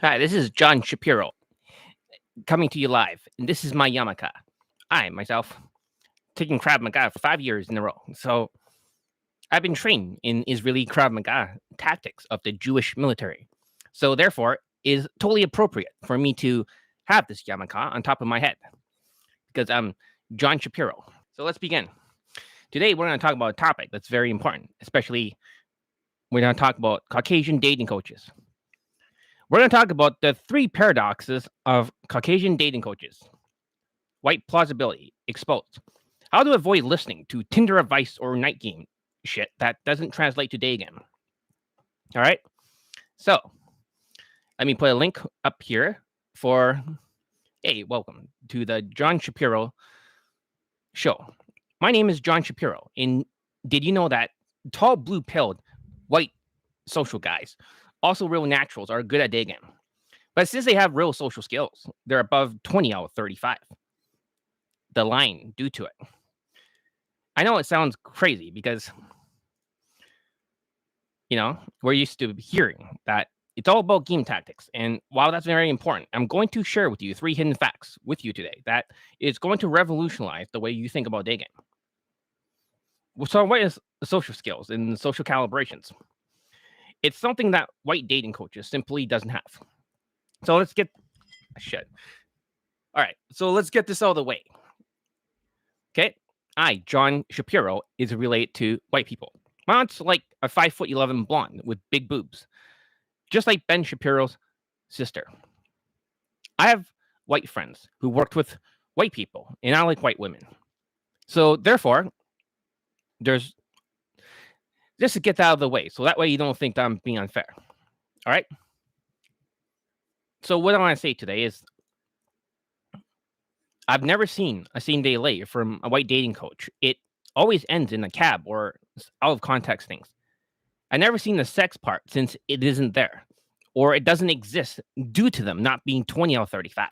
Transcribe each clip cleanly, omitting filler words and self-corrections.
Hi, this is John Shapiro coming to you live, and this is my Yamaka. I, myself, taking Krav Maga for 5 years in a row. So I've been trained in Israeli Krav Maga tactics of the Jewish military. So therefore, it is totally appropriate for me to have this Yamaka on top of my head because I'm John Shapiro. So let's begin. Today, we're going to talk about a topic that's very important, especially we're going to talk about Caucasian dating coaches. We're going to talk about the three paradoxes of Caucasian dating coaches. White plausibility exposed. How to avoid listening to Tinder advice or night game shit that doesn't translate to day game. All right. So let me put a link up here for, hey, welcome to the John Shapiro show. My name is John Shapiro. And did you know that tall, blue pilled, white social guys, also real naturals, are good at day game? But since they have real social skills, they're above 20 out of 35. The line due to it. I know it sounds crazy because, we're used to hearing that it's all about game tactics. And while that's very important, I'm going to share with you 3 hidden facts with you today that is going to revolutionize the way you think about day game. So what is social skills and social calibrations? It's something that white dating coaches simply doesn't have. So let's get All right, so let's get this out of the way. Okay, I, John Shapiro, is related to white people. My aunt's like a 5'11" blonde with big boobs, just like Ben Shapiro's sister. I have white friends who worked with white people, and I like white women. So therefore, there's just to get that out of the way, so that way you don't think that I'm being unfair. All right. So what I want to say today is, I've never seen a same day late from a white dating coach. It always ends in a cab or out of context things. I've never seen the sex part since it isn't there, or it doesn't exist due to them not being 20 out of 35.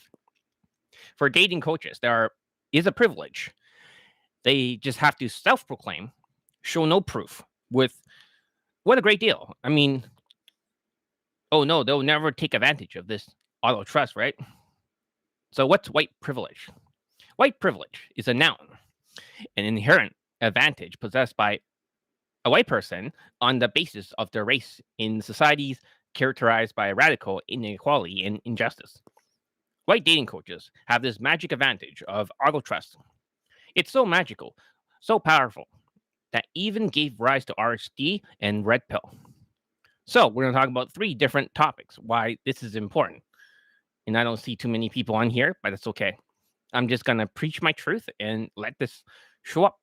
For dating coaches, there is a privilege. They just have to self-proclaim, show no proof. With what a great deal. I mean, oh no, they'll never take advantage of this auto trust, right? So what's white privilege? White privilege is a noun, an inherent advantage possessed by a white person on the basis of their race in societies characterized by radical inequality and injustice. White dating coaches have this magic advantage of auto trust. It's so magical, so powerful, that even gave rise to RSD and Red Pill. So we're going to talk about 3 different topics, why this is important. And I don't see too many people on here, but it's okay. I'm just going to preach my truth and let this show up.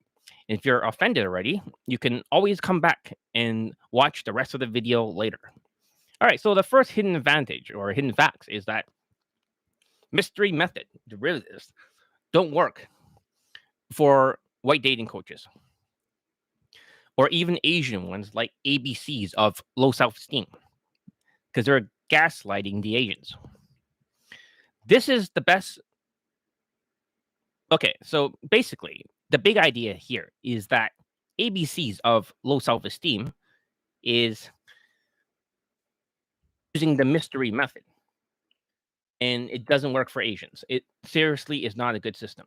If you're offended already, you can always come back and watch the rest of the video later. All right, so the first hidden advantage or hidden facts is that mystery method derivatives don't work for white dating coaches or even Asian ones like ABCs of low self-esteem because they're gaslighting the Asians. This is the best. Okay, so basically, the big idea here is that ABCs of low self-esteem is using the mystery method. And it doesn't work for Asians. It seriously is not a good system.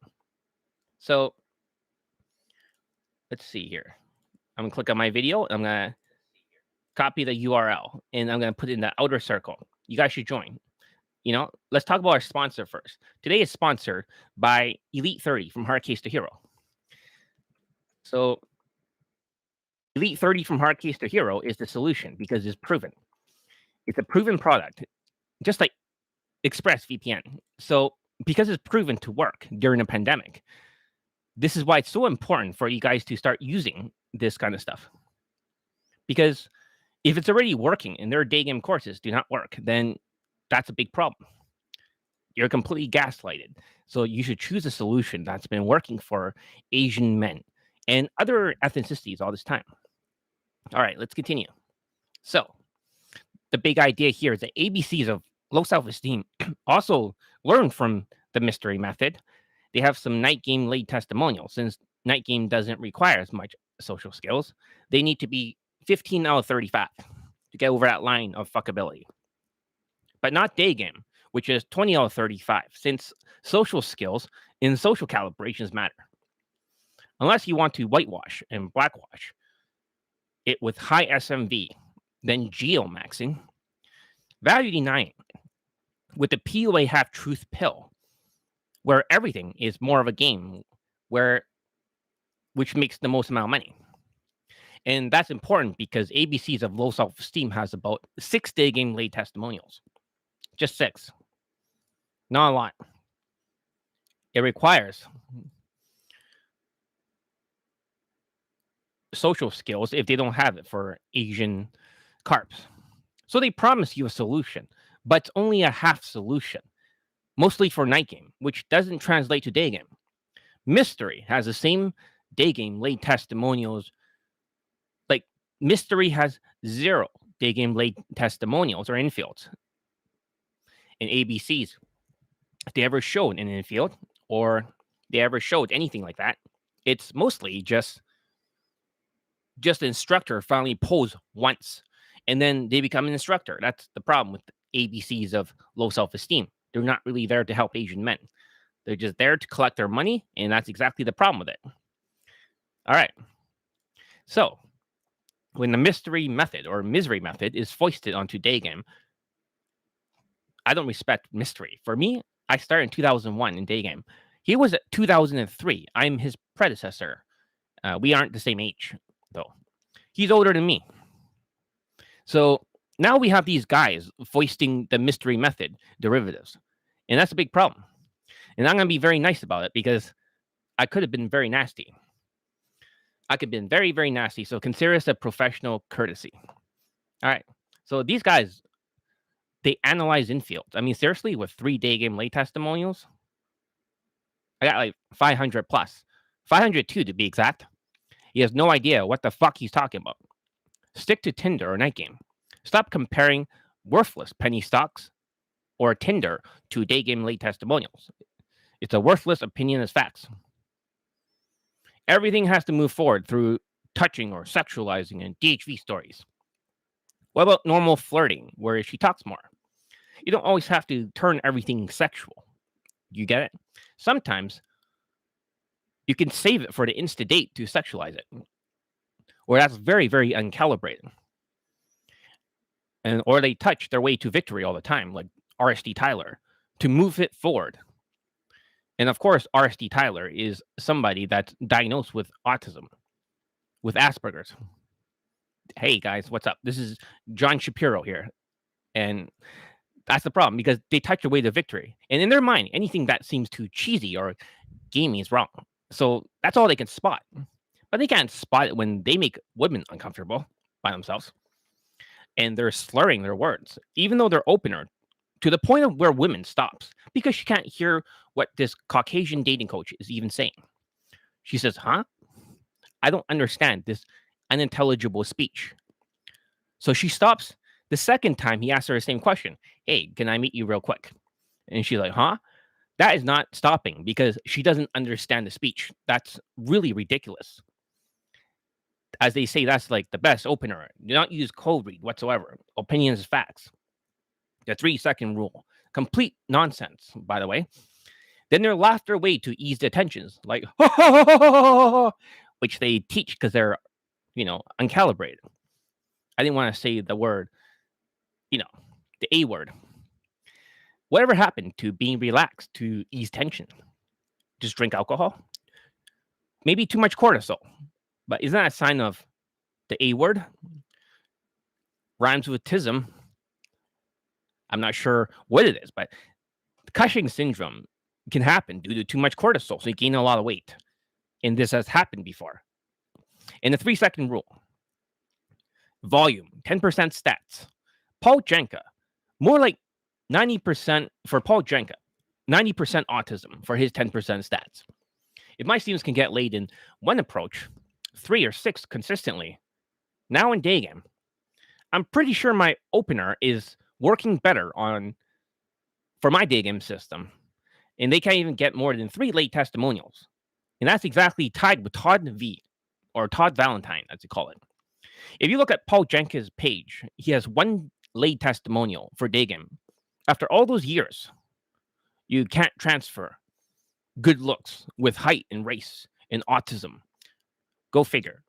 So let's see here. I'm gonna click on my video. I'm gonna copy the URL and I'm gonna put it in the outer circle. You guys should join. Let's talk about our sponsor first. Today is sponsored by Elite 30 from Hard Case to Hero. So Elite 30 from Hard Case to Hero is the solution because it's proven. It's a proven product, just like ExpressVPN. So because it's proven to work during a pandemic, this is why it's so important for you guys to start using this kind of stuff. Because if it's already working and their day game courses do not work, then that's a big problem. You're completely gaslighted. So you should choose a solution that's been working for Asian men and other ethnicities all this time. All right, let's continue. So the big idea here is that ABCs of low self-esteem also learn from the mystery method. They have some night game late testimonials. Since night game doesn't require as much social skills, they need to be 15 out of 35 to get over that line of fuckability. but not day game, which is 20 out of 35, since social skills and social calibrations matter. Unless you want to whitewash and blackwash it with high SMV, then geomaxing, value denying with the POA half truth pill, where everything is more of a game, which makes the most amount of money. And that's important because ABCs of low self-esteem has about 6 day game late testimonials. Just 6. Not a lot. It requires social skills if they don't have it for Asian carps. So they promise you a solution, but it's only a half solution, mostly for night game, which doesn't translate to day game. Mystery has the same day game late testimonials. Like Mystery has 0 day game late testimonials or infields. And ABCs, if they ever showed an infield or they ever showed anything like that, it's mostly just the instructor finally pose once and then they become an instructor. That's the problem with the ABCs of low self-esteem. They're not really there to help Asian men. They're just there to collect their money, and that's exactly the problem with it. All right. So when the mystery method or misery method is foisted onto day game, I don't respect mystery. For me, I started in 2001 in day game. He was at 2003. I'm his predecessor. We aren't the same age, though. He's older than me. So now we have these guys foisting the mystery method derivatives. And that's a big problem. And I'm going to be very nice about it because I could have been very nasty. I could have been very, very nasty. So consider this a professional courtesy. All right. So these guys, they analyze infields. I mean, seriously, with 3 day game late testimonials, I got like 500 plus. 502 to be exact. He has no idea what the fuck he's talking about. Stick to Tinder or night game. Stop comparing worthless penny stocks or Tinder to day game late testimonials. It's a worthless opinion as facts. Everything has to move forward through touching or sexualizing and DHV stories. What about normal flirting, where she talks more? You don't always have to turn everything sexual. You get it? Sometimes you can save it for the insta date to sexualize it, or that's very, very uncalibrated. And or they touch their way to victory all the time, like RSD Tyler, to move it forward. And of course, RSD Tyler is somebody that's diagnosed with autism, with Asperger's. Hey guys, what's up? This is John Shapiro here. And that's the problem because they touch their way to victory. And in their mind, anything that seems too cheesy or gamey is wrong. So that's all they can spot. But they can't spot it when they make women uncomfortable by themselves. And they're slurring their words, even though they're opener, to the point of where women stops because she can't hear what this Caucasian dating coach is even saying. She says, huh? I don't understand this unintelligible speech. So she stops. The second time he asks her the same question. Hey, can I meet you real quick? And she's like, huh? That is not stopping because she doesn't understand the speech. That's really ridiculous. As they say, that's like the best opener. Do not use cold read whatsoever. Opinions is facts. The 3-second rule. Complete nonsense, by the way. Then they laugh their way to ease the tensions, like, which they teach because they're, uncalibrated. I didn't want to say the word, the A word. Whatever happened to being relaxed to ease tension? Just drink alcohol? Maybe too much cortisol. But isn't that a sign of the A word? Rhymes with tism. I'm not sure what it is, but Cushing syndrome can happen due to too much cortisol. So you gain a lot of weight. And this has happened before. And the 3-second rule. Volume, 10% stats. Paul Janka, more like 90% for Paul Janka, 90% autism for his 10% stats. If my students can get laid in one approach, 3 or 6 consistently, now in day game, I'm pretty sure my opener is working better for my day game system, and they can't even get more than 3 late testimonials. And that's exactly tied with Todd V, or Todd Valentine, as they call it. If you look at Paul Jenkins' page, he has 1 late testimonial for day game. After all those years, you can't transfer good looks with height and race and autism. Go figure.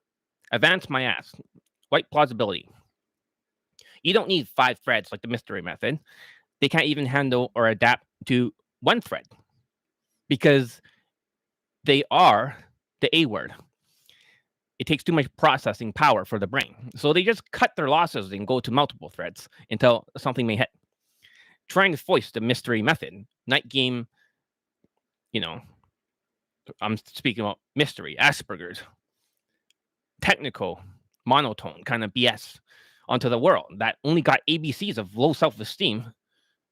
Advance my ass. White plausibility. You don't need 5 threads like the mystery method. They can't even handle or adapt to 1 thread because they are the A word. It takes too much processing power for the brain. So they just cut their losses and go to multiple threads until something may hit. Trying to foist the mystery method, night game, I'm speaking about mystery, Asperger's, technical, monotone kind of BS onto the world that only got ABCs of low self-esteem,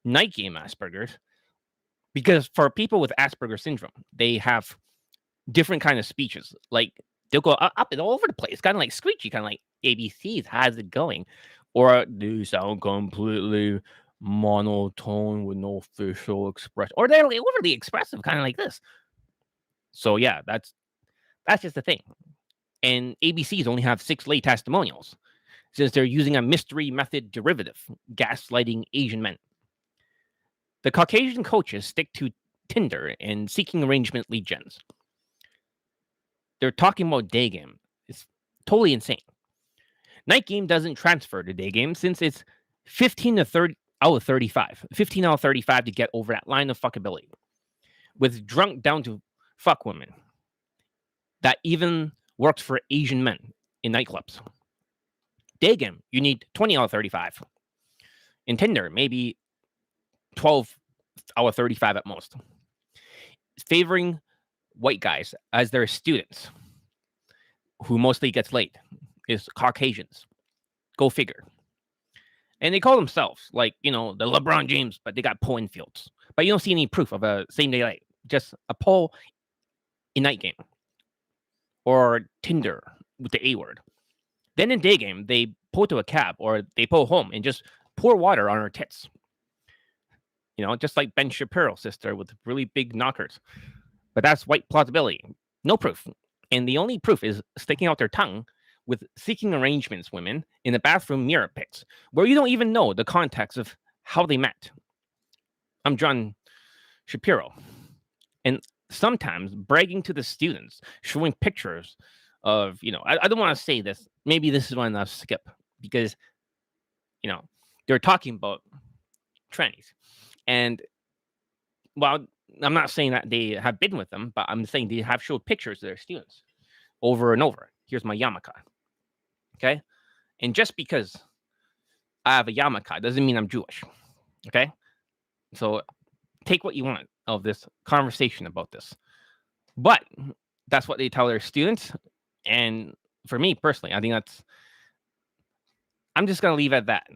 night game Asperger's. Because for people with Asperger's syndrome, they have different kind of speeches. Like they'll go up and all over the place, kind of like screechy, kind of like ABCs. How's it going? Or they sound completely monotone with no facial expression, or they're like overly expressive, kind of like this. So yeah, that's just the thing. And ABCs only have 6 lay testimonials since they're using a mystery method derivative, gaslighting Asian men. The Caucasian coaches stick to Tinder and seeking arrangement lead gens. They're talking about day game. It's totally insane. Night game doesn't transfer to day game since it's 15 to 30 out of 35. 15 out of 35 to get over that line of fuckability. With drunk down to fuck women. That even works for Asian men in nightclubs. Day game, you need 20 out of 35. In Tinder, maybe 12 out of 35 at most. Favoring white guys as their students, who mostly gets laid, is Caucasians. Go figure. And they call themselves like, the LeBron James, but they got poll infields. But you don't see any proof of a same day light. Just a poll in night game. Or Tinder with the A word. Then in day game, they pull to a cab or they pull home and just pour water on her tits. Just like Ben Shapiro's sister with really big knockers. But that's white plausibility. No proof. And the only proof is sticking out their tongue with seeking arrangements women in the bathroom mirror pics, where you don't even know the context of how they met. I'm John Shapiro. And sometimes bragging to the students, showing pictures of, I don't want to say this. Maybe this is one I'll skip because, they're talking about trannies. And while I'm not saying that they have been with them, but I'm saying they have showed pictures of their students over and over. Here's my yarmulke. Okay? And just because I have a yarmulke doesn't mean I'm Jewish. Okay? So take what you want of this conversation about this. But that's what they tell their students. And for me personally, I think I'm just going to leave it at that,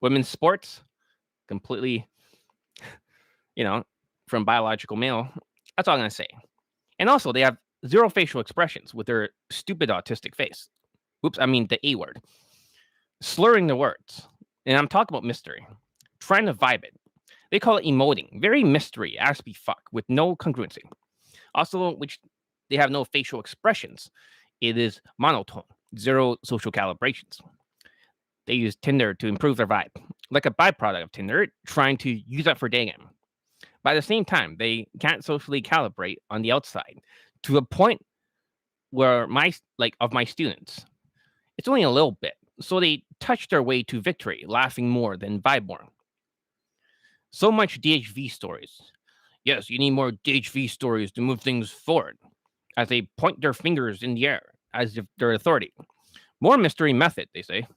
Women's sports, completely, from biological male. That's all I'm going to say. And also, they have 0 facial expressions with their stupid autistic face. Oops, I mean the A word. Slurring the words. And I'm talking about mystery. Trying to vibe it. They call it emoting. Very mystery, as be fuck, with no congruency. Also, which they have no facial expressions. It is monotone. 0 social calibrations. They use Tinder to improve their vibe. Like a byproduct of Tinder, trying to use that for day game. But at the same time, they can't socially calibrate on the outside to a point where my students, it's only a little bit. So they touch their way to victory, laughing more than vibe more. So much DHV stories. Yes, you need more DHV stories to move things forward, as they point their fingers in the air as if they're authority. More mystery method, they say.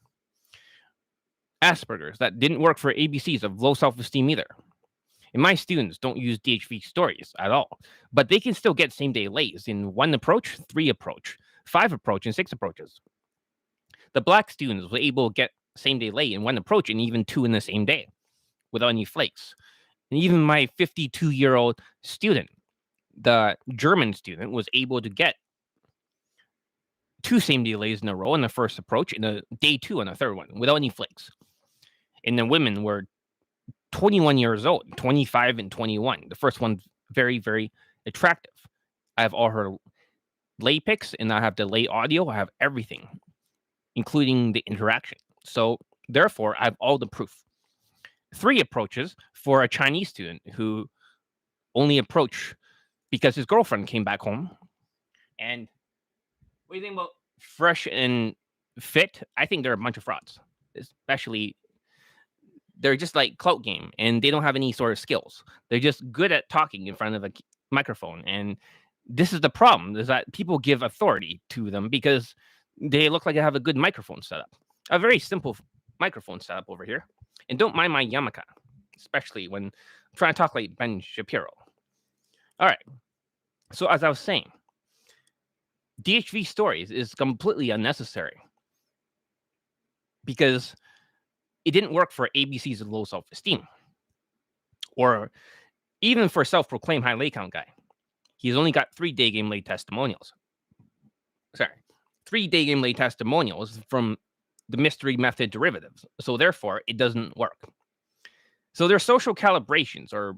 Asperger's, that didn't work for ABCs of low self-esteem either. And my students don't use DHV stories at all, but they can still get same-day lays in 1 approach, 3 approach, 5 approach, and 6 approaches. The black students were able to get same-day lay in 1 approach and even 2 in the same day without any flakes. And even my 52-year-old student, the German student, was able to get 2 same-day lays in a row in the first approach and a day 2 on the third one without any flakes. And the women were 21 years old, 25 and 21. The first one, very, very attractive. I have all her lay pics and I have the lay audio. I have everything, including the interaction. So therefore, I have all the proof. 3 approaches for a Chinese student who only approached because his girlfriend came back home. And what do you think about Fresh and Fit? I think they're a bunch of frauds, especially they're just like clout game and they don't have any sort of skills. They're just good at talking in front of a microphone. And this is the problem, is that people give authority to them because they look like they have a good microphone setup. A very simple microphone setup over here. And don't mind my Yamaka, especially when I'm trying to talk like Ben Shapiro. All right. So as I was saying, DHV stories is completely unnecessary because it didn't work for ABC's low self-esteem or even for self-proclaimed high lay count guy. He's only got 3 day game lay testimonials. Sorry, 3 day game lay testimonials from the mystery method derivatives. So therefore, it doesn't work. So their social calibrations or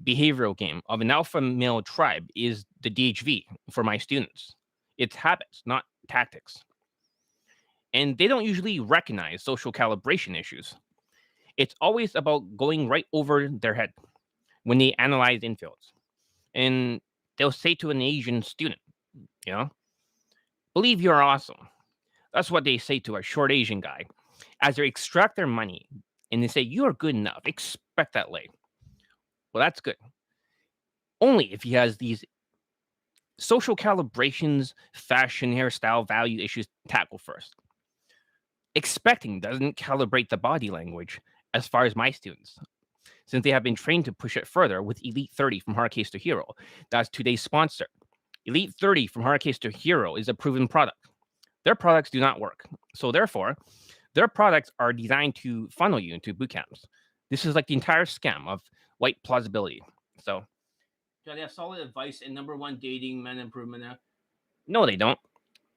behavioral game of an alpha male tribe is the DHV for my students. It's habits, not tactics. And they don't usually recognize social calibration issues. It's always about going right over their head when they analyze infields. And they'll say to an Asian student, you know, believe you're awesome. That's what they say to a short Asian guy as they extract their money and they say, you are good enough. Expect that lay. Well, that's good. Only if he has these social calibrations, fashion, hairstyle, value issues tackled first. Expecting doesn't calibrate the body language as far as my students, since they have been trained to push it further with Elite 30 from Hard Case to Hero. That's today's sponsor. Elite 30 from Hard Case to Hero is a proven product. Their products do not work. So therefore, their products are designed to funnel you into boot camps. This is like the entire scam of white plausibility. So, do they have solid advice and number 1 dating men improvement now? No, they don't.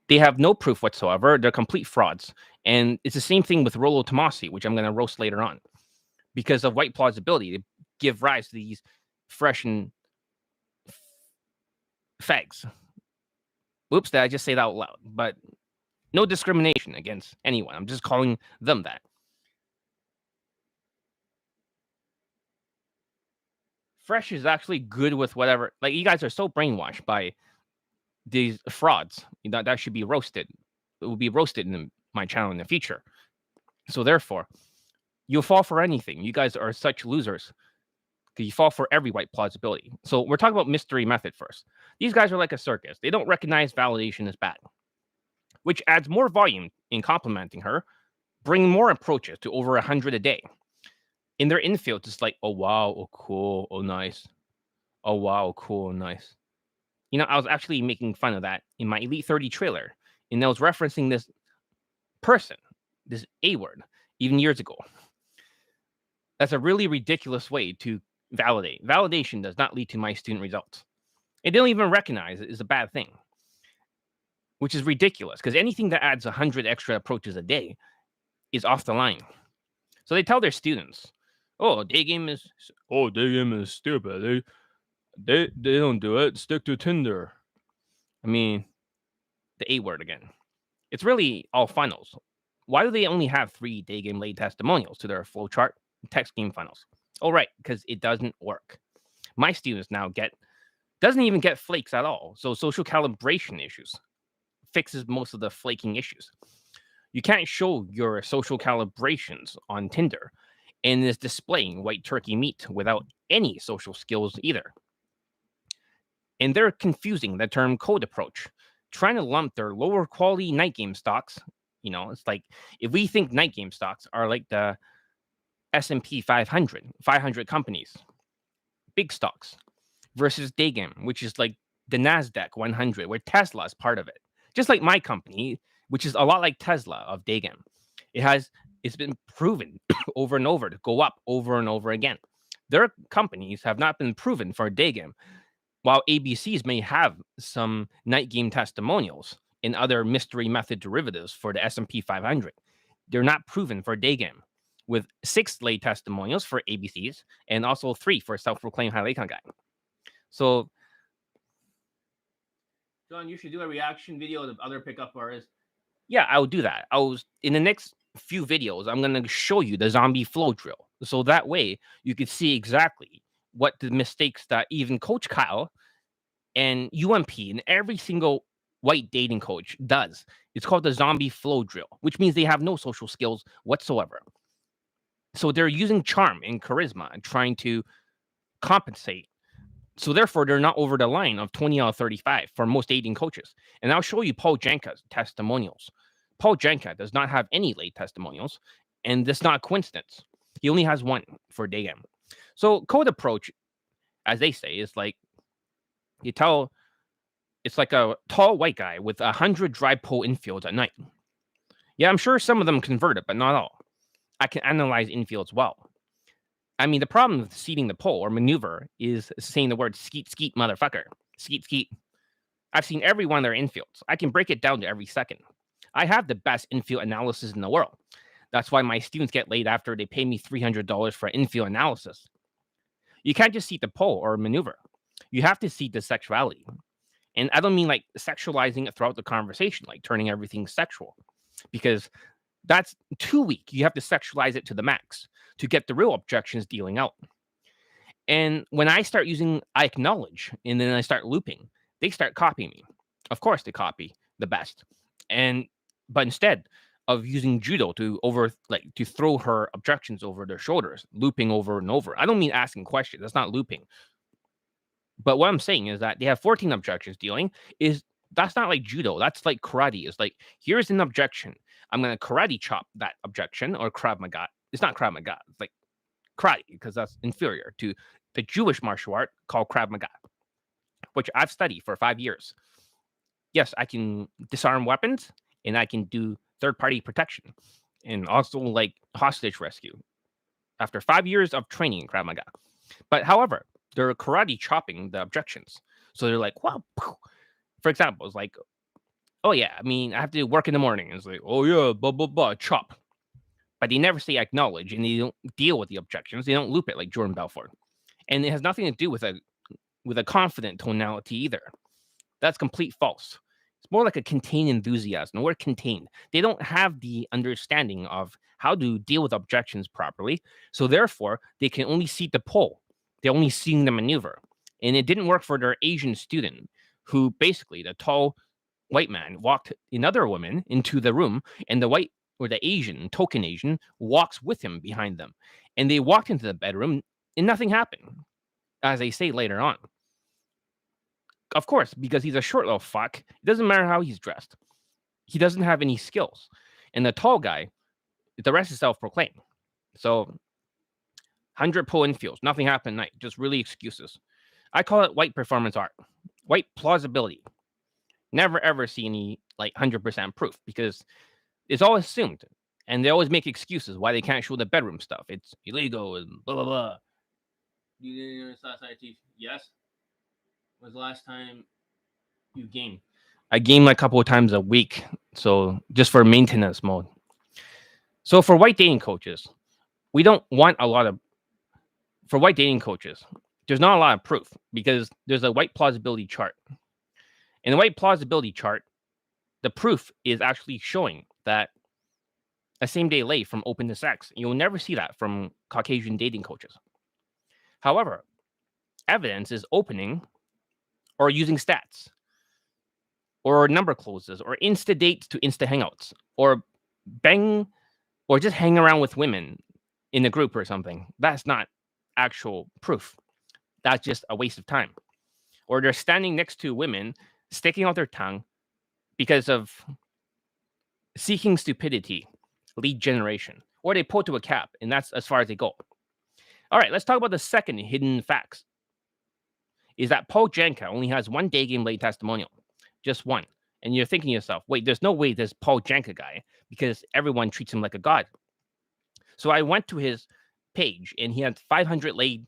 They have no proof whatsoever. They're complete frauds. And it's the same thing with Rollo Tommassi, which I'm going to roast later on. Because of white plausibility, they give rise to these fresh and fags. Oops, did I just say that out loud? But no discrimination against anyone. I'm just calling them that. Fresh is actually good with whatever. Like, you guys are so brainwashed by these frauds that should be roasted. It will be roasted in my channel in the future. So therefore, you'll fall for anything. You guys are such losers. You fall for every white plausibility. So we're talking about mystery method first. These guys are like a circus. They don't recognize validation as bad, which adds more volume in complimenting her, bringing more approaches to over 100 a day. In their infield, it's like, oh, wow, oh, cool, oh, nice. Oh, wow, cool, nice. You know, I was actually making fun of that in my Elite 30 trailer, and I was referencing this person, this A word, even years ago. That's a really ridiculous way to validate. Validation does not lead to my student results. They don't even recognize it is a bad thing, which is ridiculous because anything that adds 100 extra approaches a day is off the line. So they tell their students, oh, day game is stupid. They don't do it. Stick to Tinder. I mean, the A word again. It's really all funnels. Why do they only have 3 day game lay testimonials to their flowchart text game funnels? Oh, right, because it doesn't work. My students now doesn't even get flakes at all. So social calibration issues fixes most of the flaking issues. You can't show your social calibrations on Tinder and is displaying white turkey meat without any social skills either. And they're confusing the term code approach, trying to lump their lower quality night game stocks. You know, it's like if we think night game stocks are like the S&P 500 companies, big stocks, versus day game, which is like the NASDAQ 100, where Tesla is part of it. Just like my company, which is a lot like Tesla of day game. It's been proven over and over to go up over and over again. Their companies have not been proven for a day game, while ABCs may have some night game testimonials and other mystery method derivatives for the S&P 500. They're not proven for a day game, with 6 lay testimonials for ABCs and also 3 for self-proclaimed high lay count guy. So, John, you should do a reaction video of other pickup bars. Yeah, I will do that. In the next few videos, I'm going to show you the zombie flow drill. So that way you could see exactly what the mistakes that even Coach Kyle and UMP and every single white dating coach does. It's called the zombie flow drill, which means they have no social skills whatsoever. So they're using charm and charisma and trying to compensate. So therefore, they're not over the line of 20 out of 35 for most dating coaches. And I'll show you Paul Janka's testimonials. Paul Janka does not have any late testimonials, and that's not a coincidence. He only has one for day M. So code approach, as they say, is like you tell it's like a tall white guy with 100 dry pole infields at night. Yeah, I'm sure some of them converted, but not all. I can analyze infields well. I mean, the problem with seating the pole or maneuver is saying the word skeet skeet motherfucker. Skeet skeet. I've seen every one of their infields. I can break it down to every second. I have the best infield analysis in the world. That's why my students get laid after they pay me $300 for infield analysis. You can't just seat the pole or maneuver. You have to seat the sexuality. And I don't mean like sexualizing it throughout the conversation, like turning everything sexual, because that's too weak. You have to sexualize it to the max to get the real objections dealing out. And when I start using I acknowledge and then I start looping, they start copying me. Of course, they copy the best. But instead of using judo to throw her objections over their shoulders, looping over and over. I don't mean asking questions. That's not looping. But what I'm saying is that they have 14 objections dealing. That's not like judo. That's like karate. It's like, here's an objection. I'm going to karate chop that objection, or Krav Maga. It's not Krav Maga. It's like karate, because that's inferior to the Jewish martial art called Krav Maga, which I've studied for 5 years. Yes, I can disarm weapons and I can do third-party protection and also like hostage rescue after 5 years of training in Krav Maga. But however, they're karate chopping the objections. So they're like, wow. For example, it's like, oh yeah, I mean, I have to work in the morning. It's like, oh yeah, blah, blah, blah, chop. But they never say acknowledge, and they don't deal with the objections. They don't loop it like Jordan Belfort. And it has nothing to do with a confident tonality either. That's complete false. It's more like a contained enthusiasm. The word contained. They don't have the understanding of how to deal with objections properly. So therefore, they can only seat the pole. They're only seeing the maneuver. And it didn't work for their Asian student, who basically, the tall white man, walked another woman into the room, and the white or the Asian, token Asian, walks with him behind them. And they walked into the bedroom and nothing happened, as they say later on. Of course, because he's a short little fuck. It doesn't matter how he's dressed. He doesn't have any skills. And the tall guy, the rest is self-proclaimed. So 100 pull infields, nothing happened at night, just really excuses. I call it white performance art, white plausibility. Never ever see any like 100% proof, because it's all assumed. And they always make excuses why they can't show the bedroom stuff. It's illegal and blah, blah, blah. Yes? Was the last time you game? I game like a couple of times a week. So just for maintenance mode. So for white dating coaches, we don't want for white dating coaches, there's not a lot of proof, because there's a white plausibility chart. In the white plausibility chart, the proof is actually showing that a same day lay from open to sex. You'll never see that from Caucasian dating coaches. However, evidence is opening or using stats or number closes or insta dates to insta hangouts or bang or just hang around with women in a group or something. That's not actual proof. That's just a waste of time. Or they're standing next to women, sticking out their tongue because of seeking stupidity, lead generation, or they pull to a cap, and that's as far as they go. All right, let's talk about the second hidden facts. Is that Paul Janka only has one day game late testimonial, just one. And you're thinking to yourself, wait, there's no way there's Paul Janka guy, because everyone treats him like a god. So I went to his page, and he had 500 late,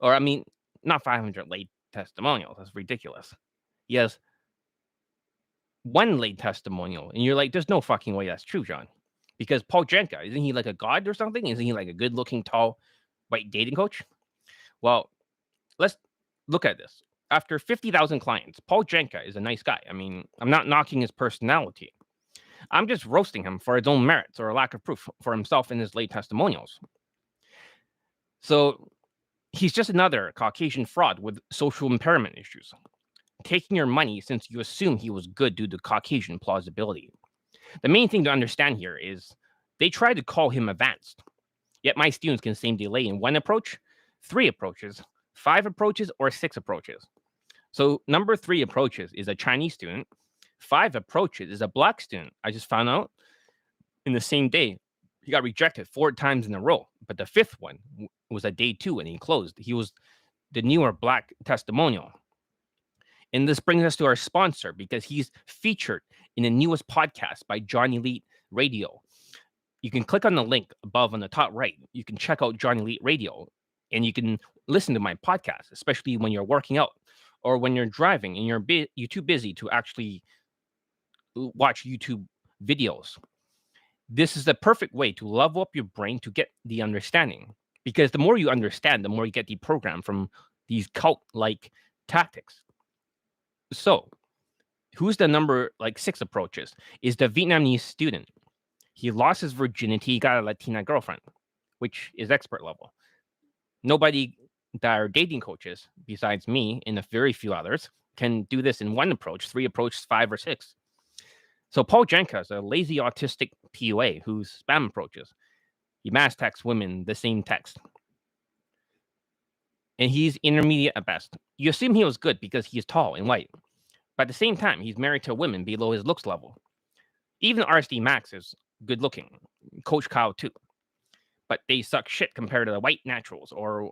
or I mean, not 500 late testimonials. That's ridiculous. He has one late testimonial, and you're like, there's no fucking way that's true, John. Because Paul Janka, isn't he like a god or something? Isn't he like a good-looking, tall, white dating coach? Well, let's look at this. After 50,000 clients, Paul Janka is a nice guy. I mean, I'm not knocking his personality. I'm just roasting him for his own merits or a lack of proof for himself in his late testimonials. So he's just another Caucasian fraud with social impairment issues, taking your money since you assume he was good due to Caucasian plausibility. The main thing to understand here is they try to call him advanced, yet my students can same delay in one approach, three approaches, five approaches, or six approaches. So number three approaches is a Chinese student. Five approaches is a black student. I just found out in the same day he got rejected 4 times in a row. But the fifth one was a day 2 and he closed. He was the newer black testimonial. And this brings us to our sponsor because he's featured in the newest podcast by John Elite Radio. You can click on the link above on the top right. You can check out John Elite Radio and you can listen to my podcast, especially when you're working out or when you're driving and you're too busy to actually watch YouTube videos. This is the perfect way to level up your brain to get the understanding. Because the more you understand, the more you get deprogrammed from these cult-like tactics. So, who's the number 6 approaches? Is the Vietnamese student. He lost his virginity, he got a Latina girlfriend, which is expert level. Nobody that are dating coaches, besides me and a very few others, can do this in one approach, 3 approaches, 5 or 6. So Paul Janka is a lazy autistic PUA who's spam approaches. He mass texts women the same text. And he's intermediate at best. You assume he was good because he's tall and white. But at the same time, he's married to a woman below his looks level. Even RSD Max is good looking. Coach Kyle too. But they suck shit compared to the white naturals or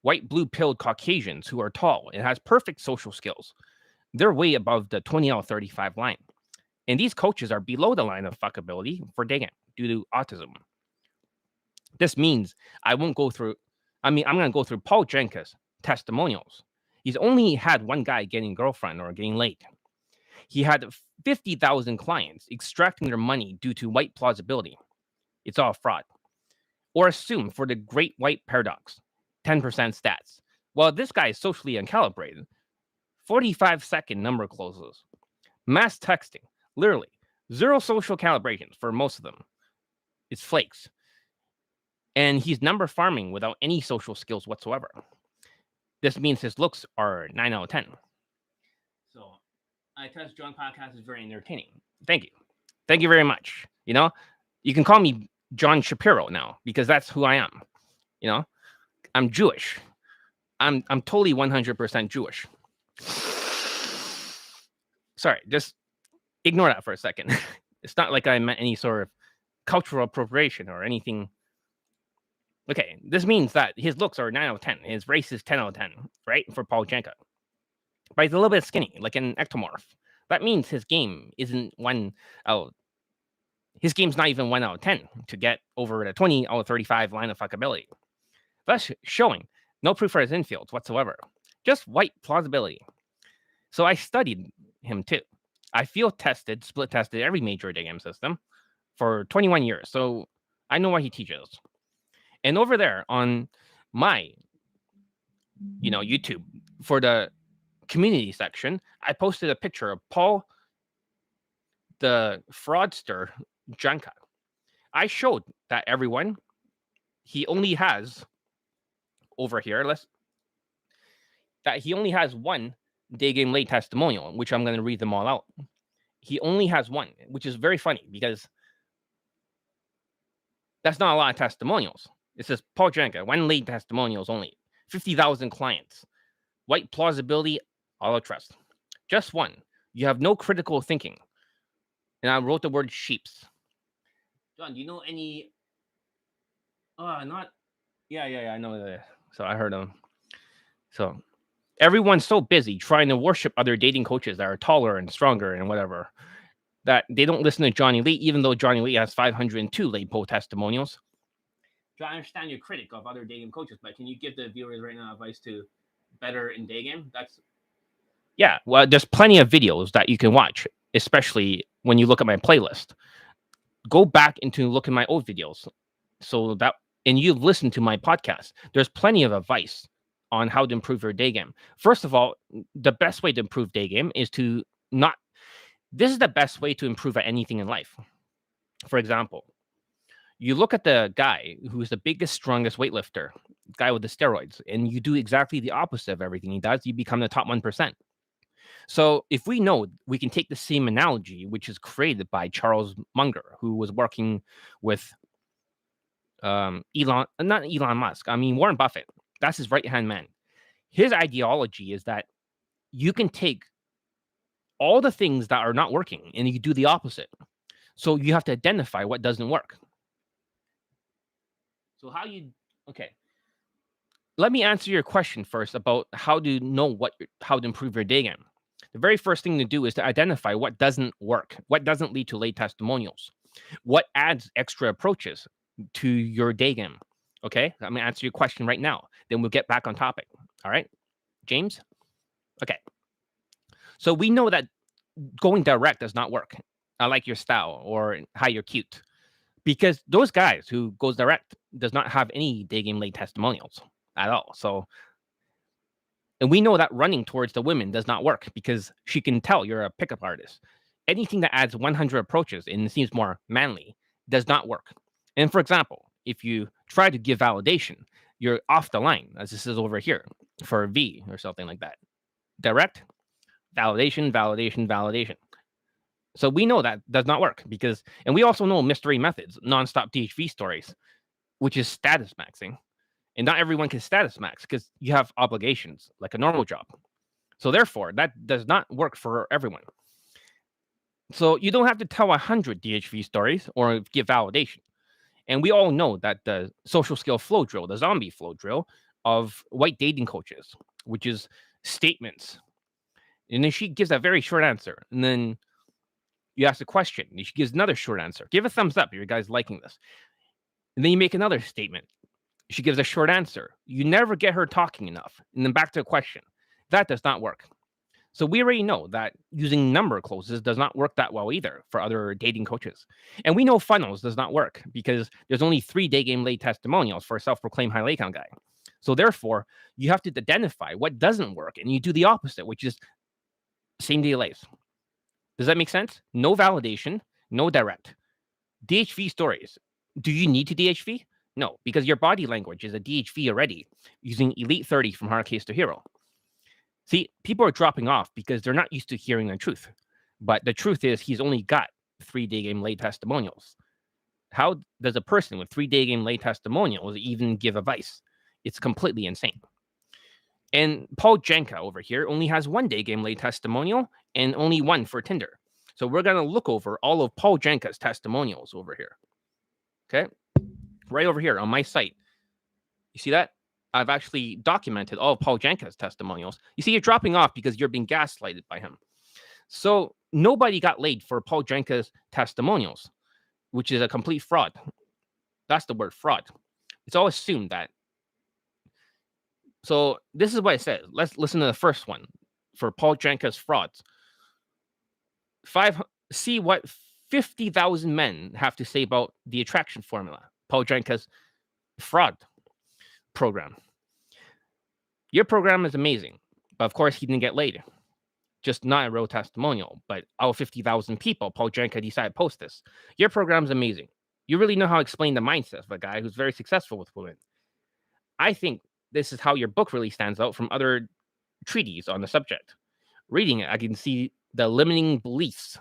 white blue-pilled Caucasians who are tall and has perfect social skills. They're way above the 20 out of 35 line. And these coaches are below the line of fuckability for dating due to autism. This means I'm going to go through Paul Janka's testimonials. He's only had one guy getting girlfriend or getting late. He had 50,000 clients extracting their money due to white plausibility. It's all fraud. Or assume for the great white paradox, 10% stats. Well, this guy is socially uncalibrated. 45-second number closes. Mass texting. Literally, 0 social calibrations for most of them. It's flakes. And he's number farming without any social skills whatsoever. This means his looks are 9 out of 10. So, I Test John podcast is very entertaining. Thank you. Thank you very much. You can call me John Shapiro now because that's who I am. I'm Jewish. I'm totally 100% Jewish. Sorry, just ignore that for a second. It's not like I meant any sort of cultural appropriation or anything. Okay, this means that his looks are 9 out of 10. His race is 10 out of 10, right? For Paul Janka. But he's a little bit skinny, like an ectomorph. That means his game isn't 1 out. His game's not even 1 out of 10 to get over the 20 out of 35 line of fuckability. Thus showing no proof for his infields whatsoever. Just white plausibility. So I studied him too. I field tested, split tested every major game system for 21 years. So I know what he teaches. And over there on my, YouTube, for the community section, I posted a picture of Paul, the fraudster, Janka. I showed that everyone, he only has, over here, he only has one day game late testimonial, which I'm going to read them all out. He only has one, which is very funny because that's not a lot of testimonials. It says Paul Janka, 1 late testimonials only, 50,000 clients, white plausibility, all of trust. Just one. You have no critical thinking. And I wrote the word sheeps. John, do you know any? Yeah, I know that. So I heard them. So everyone's so busy trying to worship other dating coaches that are taller and stronger and whatever that they don't listen to Johnny Lee, even though Johnny Lee has 502 late poll testimonials. John, I understand you're critic of other day game coaches, but can you give the viewers right now advice to better in day game? Well, there's plenty of videos that you can watch, especially when you look at my playlist. Go back into look at my old videos, and you've listened to my podcast. There's plenty of advice on how to improve your day game. First of all, the best way to improve day game is to not. This is the best way to improve at anything in life. For example, You look at the guy who's the biggest, strongest weightlifter, guy with the steroids, and you do exactly the opposite of everything he does, you become the top 1%. So if we know, we can take the same analogy, which is created by Charles Munger, who was working with not Elon Musk, I mean Warren Buffett. That's his right-hand man. His ideology is that you can take all the things that are not working and you do the opposite. So you have to identify what doesn't work. So okay. Let me answer your question first about how to know how to improve your day game. The very first thing to do is to identify what doesn't work, what doesn't lead to late testimonials, what adds extra approaches to your day game. Okay, I'm gonna answer your question right now. Then we'll get back on topic. All right, James. Okay, so we know that going direct does not work. I like your style or how you're cute, because those guys who goes direct does not have any day game late testimonials at all. So, and we know that running towards the women does not work because she can tell you're a pickup artist. Anything that adds 100 approaches and seems more manly does not work. And for example, if you try to give validation, you're off the line, as this is over here for a V or something like that. Direct, validation, validation, validation. So we know that does not work because, and we also know mystery methods, nonstop DHV stories, which is status maxing. And not everyone can status max because you have obligations like a normal job. So therefore, that does not work for everyone. So you don't have to tell 100 DHV stories or give validation. And we all know that the social skill flow drill, the zombie flow drill of white dating coaches, which is statements. And then she gives a very short answer. And then you ask a question. And she gives another short answer. Give a thumbs up if you guys liking this. And then you make another statement. She gives a short answer. You never get her talking enough. And then back to a question. That does not work. So we already know that using number closes does not work that well either for other dating coaches. And we know funnels does not work because there's only 3 day game late testimonials for a self-proclaimed high lay count guy. So therefore, you have to identify what doesn't work and you do the opposite, which is same day lays. Does that make sense? No validation, no direct. DHV stories. Do you need to DHV? No, because your body language is a DHV already using Elite 30 from Hard Case to Hero. See, people are dropping off because they're not used to hearing the truth. But the truth is he's only got 3 day game late testimonials. How does a person with 3 day game late testimonials even give advice? It's completely insane. And Paul Janka over here only has 1 day game late testimonial and only 1 for Tinder. So we're going to look over all of Paul Janka's testimonials over here. Okay? Right over here on my site. You see that? I've actually documented all of Paul Janka's testimonials. You see, you're dropping off because you're being gaslighted by him. So nobody got laid for Paul Janka's testimonials, which is a complete fraud. That's the word, fraud. It's all assumed that. So this is what it says. Let's listen to the first one for Paul Janka's frauds. See what 50,000 men have to say about the attraction formula. Paul Janka's fraud program. Your program is amazing, but of course he didn't get laid. Just not a real testimonial, but out of 50,000 people, Paul Janka decided to post this. Your program is amazing. You really know how to explain the mindset of a guy who's very successful with women. I think this is how your book really stands out from other treatises on the subject. Reading it, I can see the limiting beliefs,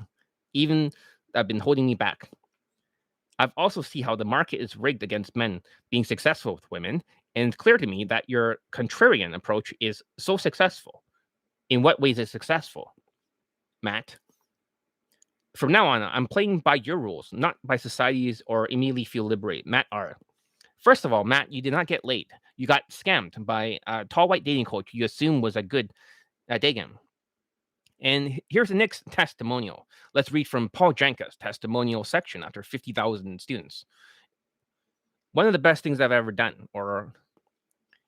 even that have been holding me back. I've also seen how the market is rigged against men being successful with women, and it's clear to me that your contrarian approach is so successful. In what ways is it successful, Matt? From now on, I'm playing by your rules, not by society's or immediately feel liberated. Matt R. First of all, Matt, you did not get laid. You got scammed by a tall white dating coach you assume was a good day game. And here's the next testimonial. Let's read from Paul Janka's testimonial section after 50,000 students. One of the best things I've ever done, or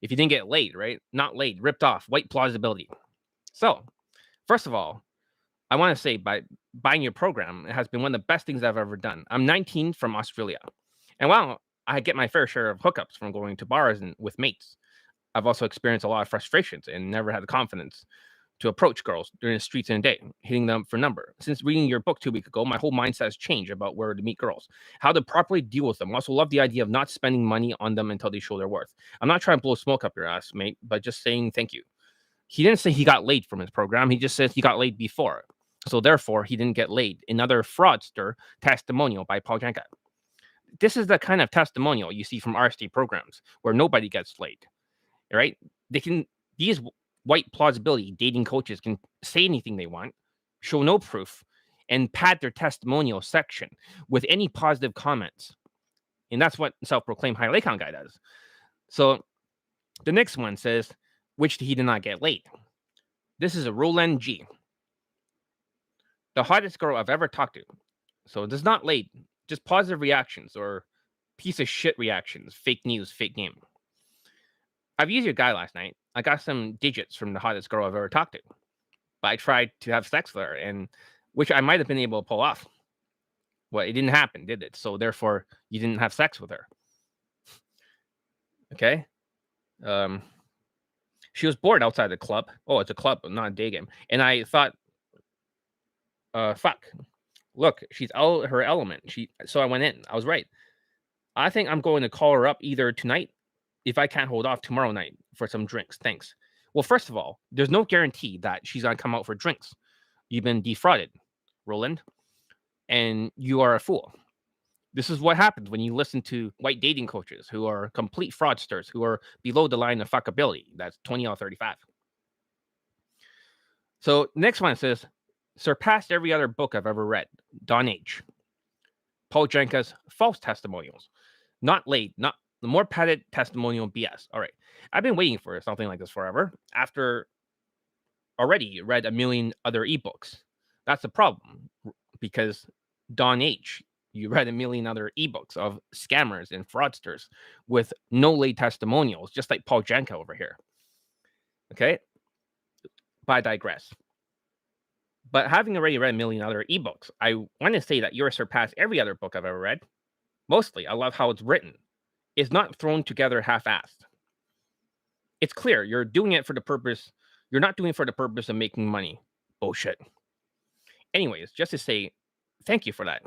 if you didn't get laid, right? Not laid, ripped off, white plausibility. So, first of all, I want to say by buying your program, it has been one of the best things I've ever done. I'm 19 from Australia. And while I get my fair share of hookups from going to bars and with mates, I've also experienced a lot of frustrations and never had the confidence to approach girls during the streets in a day, hitting them for number. Since reading your book 2 weeks ago, my whole mindset has changed about where to meet girls, how to properly deal with them. I also love the idea of not spending money on them until they show their worth. I'm not trying to blow smoke up your ass, mate, but just saying thank you. He didn't say he got laid from his program. He just says he got laid before. So therefore, he didn't get laid. Another fraudster testimonial by Paul Janka. This is the kind of testimonial you see from RSD programs where nobody gets laid, right? These white plausibility dating coaches can say anything they want, show no proof, and pad their testimonial section with any positive comments. And that's what self-proclaimed high lay count guy does. So the next one says, which he did not get laid. This is a Rollo G. The hottest girl I've ever talked to. So it is not laid, just positive reactions or piece of shit reactions, fake news, fake name. I've used your guy last night. I got some digits from the hottest girl I've ever talked to. But I tried to have sex with her, and which I might have been able to pull off. Well, it didn't happen, did it? So therefore, you didn't have sex with her. Okay? She was bored outside the club. Oh, it's a club, not a day game. And I thought, fuck. Look, she's out her element. So I went in. I was right. I think I'm going to call her up either tonight, if I can't hold off tomorrow night for some drinks. Thanks. Well, first of all, there's no guarantee that she's going to come out for drinks. You've been defrauded, Roland, and you are a fool. This is what happens when you listen to white dating coaches who are complete fraudsters, who are below the line of fuckability. That's 20 out of 35. So next one says, surpassed every other book I've ever read. Don H. Paul Janka's false testimonials. Not laid, not the more padded testimonial BS. All right. I've been waiting for something like this forever after already read a million other ebooks. That's the problem because Don H., you read a million other ebooks of scammers and fraudsters with no laid testimonials, just like Paul Janka over here. Okay? But I digress. But having already read a million other ebooks, I want to say that you're surpassed every other book I've ever read. Mostly, I love how it's written. It's not thrown together half-assed. It's clear you're doing it for the purpose. You're not doing it for the purpose of making money. Bullshit. Anyways, just to say, thank you for that.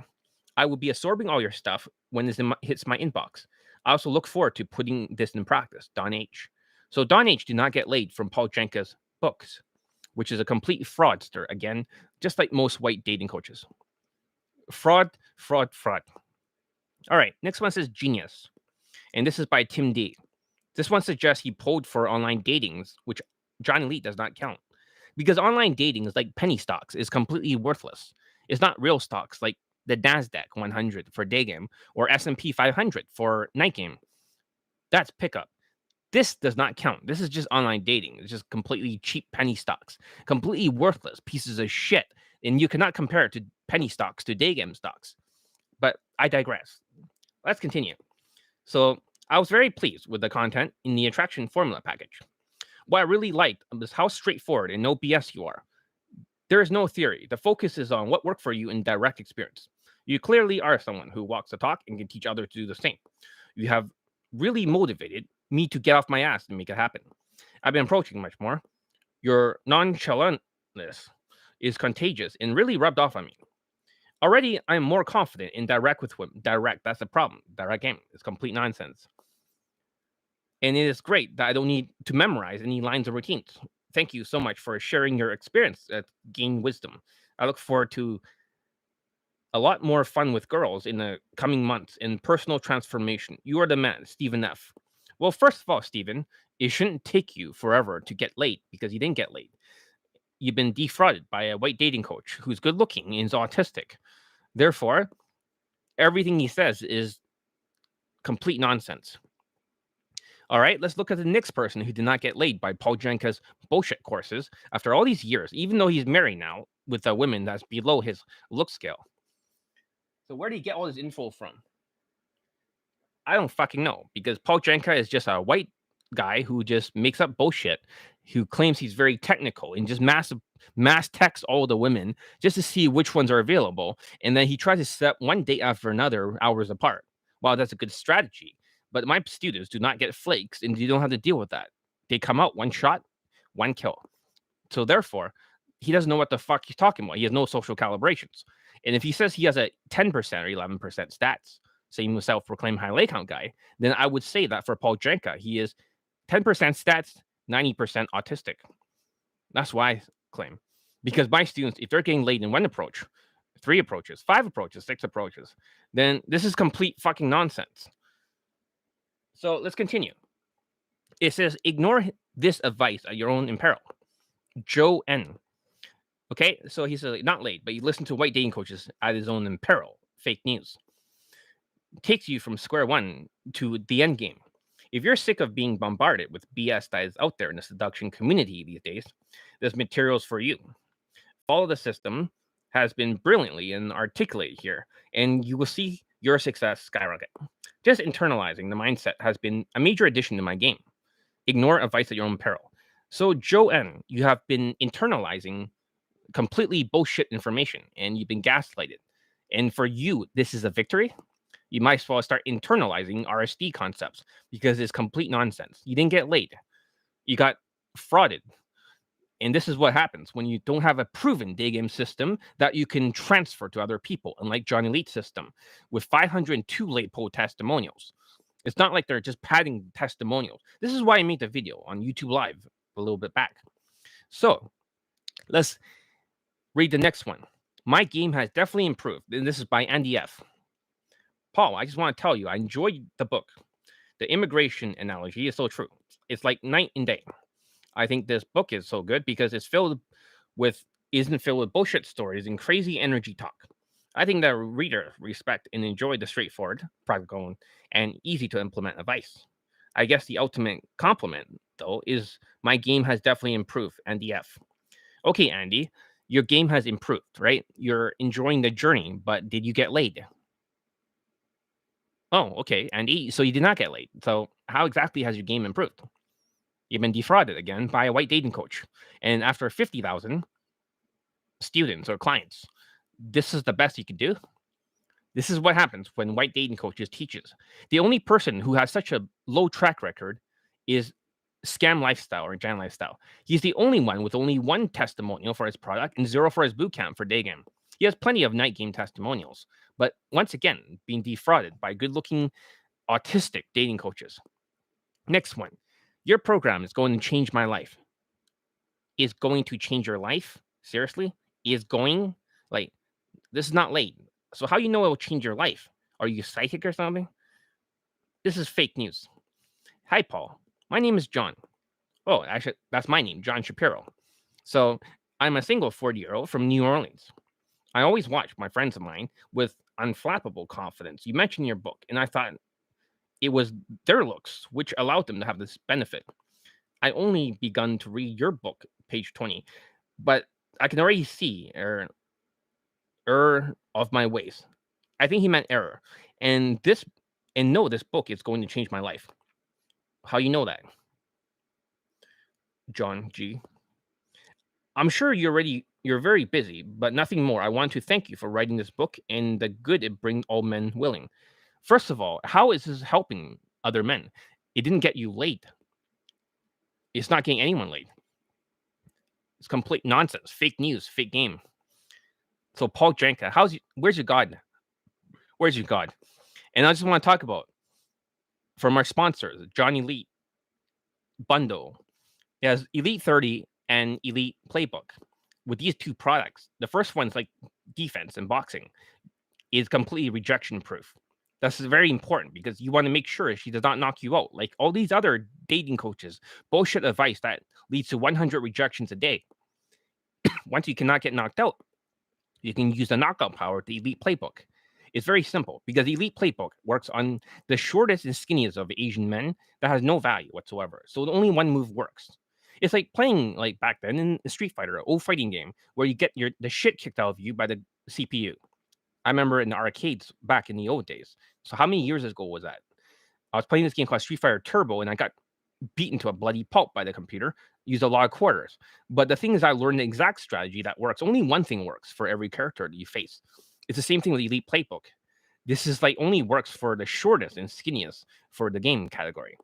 I will be absorbing all your stuff when it hits my inbox. I also look forward to putting this in practice. Don H. So Don H. did not get laid from Paul Janka's books, which is a complete fraudster, again, just like most white dating coaches. Fraud, fraud, fraud. All right, next one says genius. And this is by Tim D. This one suggests he polled for online datings, which John Elite does not count. Because online dating is like penny stocks, is completely worthless. It's not real stocks like the NASDAQ 100 for day game or S&P 500 for night game. That's pickup. This does not count. This is just online dating. It's just completely cheap penny stocks, completely worthless pieces of shit. And you cannot compare it to penny stocks to day game stocks. But I digress. Let's continue. So I was very pleased with the content in the attraction formula package. What I really liked was how straightforward and no BS you are. There is no theory. The focus is on what worked for you in direct experience. You clearly are someone who walks the talk and can teach others to do the same. You have really motivated me to get off my ass and make it happen. I've been approaching much more. Your nonchalantness is contagious and really rubbed off on me. Already, I'm more confident in direct with women. Direct, that's the problem. Direct game is complete nonsense. And it is great that I don't need to memorize any lines or routines. Thank you so much for sharing your experience at Gain Wisdom. I look forward to a lot more fun with girls in the coming months in personal transformation. You are the man, Stephen F. Well, first of all, Stephen, it shouldn't take you forever to get laid because you didn't get laid. You've been defrauded by a white dating coach who's good looking and is autistic. Therefore, everything he says is complete nonsense. All right, let's look at the next person who did not get laid by Paul Janka's bullshit courses after all these years, even though he's married now with a woman that's below his look scale. So where did he get all this info from? I don't fucking know, because Paul Janka is just a white guy who just makes up bullshit, who claims he's very technical and just mass text all the women just to see which ones are available. And then he tries to set one date after another hours apart. Wow, that's a good strategy. But my students do not get flakes and you don't have to deal with that. They come out one shot, one kill. So therefore, he doesn't know what the fuck he's talking about. He has no social calibrations. And if he says he has a 10% or 11% stats, same with self-proclaimed high lay count guy, then I would say that for Paul Janka, he is 10% stats, 90% autistic. That's why I claim. Because my students, if they're getting laid in one approach, 3 approaches, 5 approaches, 6 approaches, then this is complete fucking nonsense. So let's continue. It says, ignore this advice at your own imperil. Joe N. Okay, so he says, not late, but you listen to white dating coaches at his own imperil. Fake news. Takes you from square one to the end game. If you're sick of being bombarded with BS that is out there in the seduction community these days, there's materials for you. Follow the system has been brilliantly and articulated here, and you will see your success skyrocket. Just internalizing the mindset has been a major addition to my game. Ignore advice at your own peril. So, Joe N., you have been internalizing completely bullshit information and you've been gaslighted. And for you, this is a victory. You might as well start internalizing RSD concepts because it's complete nonsense. You didn't get laid, you got frauded. And this is what happens when you don't have a proven day game system that you can transfer to other people, unlike John Elite's system with 502 late poll testimonials. It's not like they're just padding testimonials. This is why I made the video on YouTube Live a little bit back. So let's read the next one. My game has definitely improved. And this is by Andy F. Paul, I just want to tell you, I enjoyed the book. The immigration analogy is so true. It's like night and day. I think this book is so good because isn't filled with bullshit stories and crazy energy talk. I think that reader respect and enjoy the straightforward, practical, and easy to implement advice. I guess the ultimate compliment, though, is my game has definitely improved, Andy F. Okay, Andy, your game has improved, right? You're enjoying the journey, but did you get laid? Oh, okay, Andy, so you did not get laid. So how exactly has your game improved? You've been defrauded again by a white dating coach. And after 50,000 students or clients, this is the best you could do. This is what happens when white dating coaches teaches. The only person who has such a low track record is Scam Lifestyle or Jan Lifestyle. He's the only one with only 1 testimonial for his product and 0 for his boot camp for day game. He has plenty of night game testimonials, but once again, being defrauded by good-looking autistic dating coaches. Next one. Your program is going to change my life. Is going to change your life? Seriously? Is going? Like, this is not late. So how you know it will change your life? Are you psychic or something? This is fake news. Hi, Paul. My name is John. Oh, actually, that's my name, John Shapiro. So I'm a single 40-year-old from New Orleans. I always watch my friends of mine with unflappable confidence. You mentioned your book, and I thought it was their looks which allowed them to have this benefit. I only begun to read your book, page 20, but I can already see error of my ways. I think he meant error. And this book is going to change my life. How you know that? John G. I'm sure you're very busy, but nothing more. I want to thank you for writing this book and the good it brings all men willing. First of all, how is this helping other men? It didn't get you laid. It's not getting anyone laid. It's complete nonsense, fake news, fake game. So Paul Janka, where's your God? Where's your God? And I just want to talk about from our sponsors, John Elite bundle. It has Elite 30 and Elite Playbook. With these 2 products, the first one's like defense and boxing, is completely rejection proof. That's very important because you want to make sure she does not knock you out. Like all these other dating coaches, bullshit advice that leads to 100 rejections a day. Once you cannot get knocked out, you can use the knockout power of the Elite Playbook. It's very simple because the Elite Playbook works on the shortest and skinniest of Asian men that has no value whatsoever. So only one move works. It's like playing like back then in Street Fighter, an old fighting game where you get the shit kicked out of you by the CPU. I remember in the arcades back in the old days. So how many years ago was that? I was playing this game called Street Fighter Turbo and I got beaten to a bloody pulp by the computer, used a lot of quarters. But the thing is, I learned the exact strategy that works. Only one thing works for every character that you face. It's the same thing with Elite Playbook. This is like only works for the shortest and skinniest for the game category.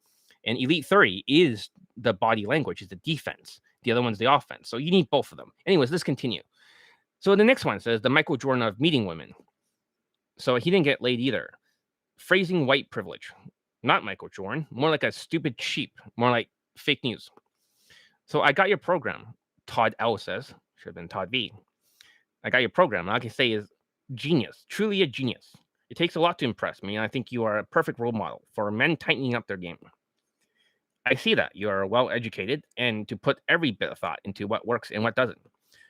And Elite 30 is the body language, is the defense. The other one's the offense. So you need both of them. Anyways, let's continue. So the next one says the Michael Jordan of meeting women. So he didn't get laid either. Phrasing white privilege. Not Michael Jordan. More like a stupid sheep. More like fake news. So I got your program. Todd L says. Should have been Todd V. I got your program. All I can say is genius. Truly a genius. It takes a lot to impress me, and I think you are a perfect role model for men tightening up their game. I see that you are well educated and to put every bit of thought into what works and what doesn't.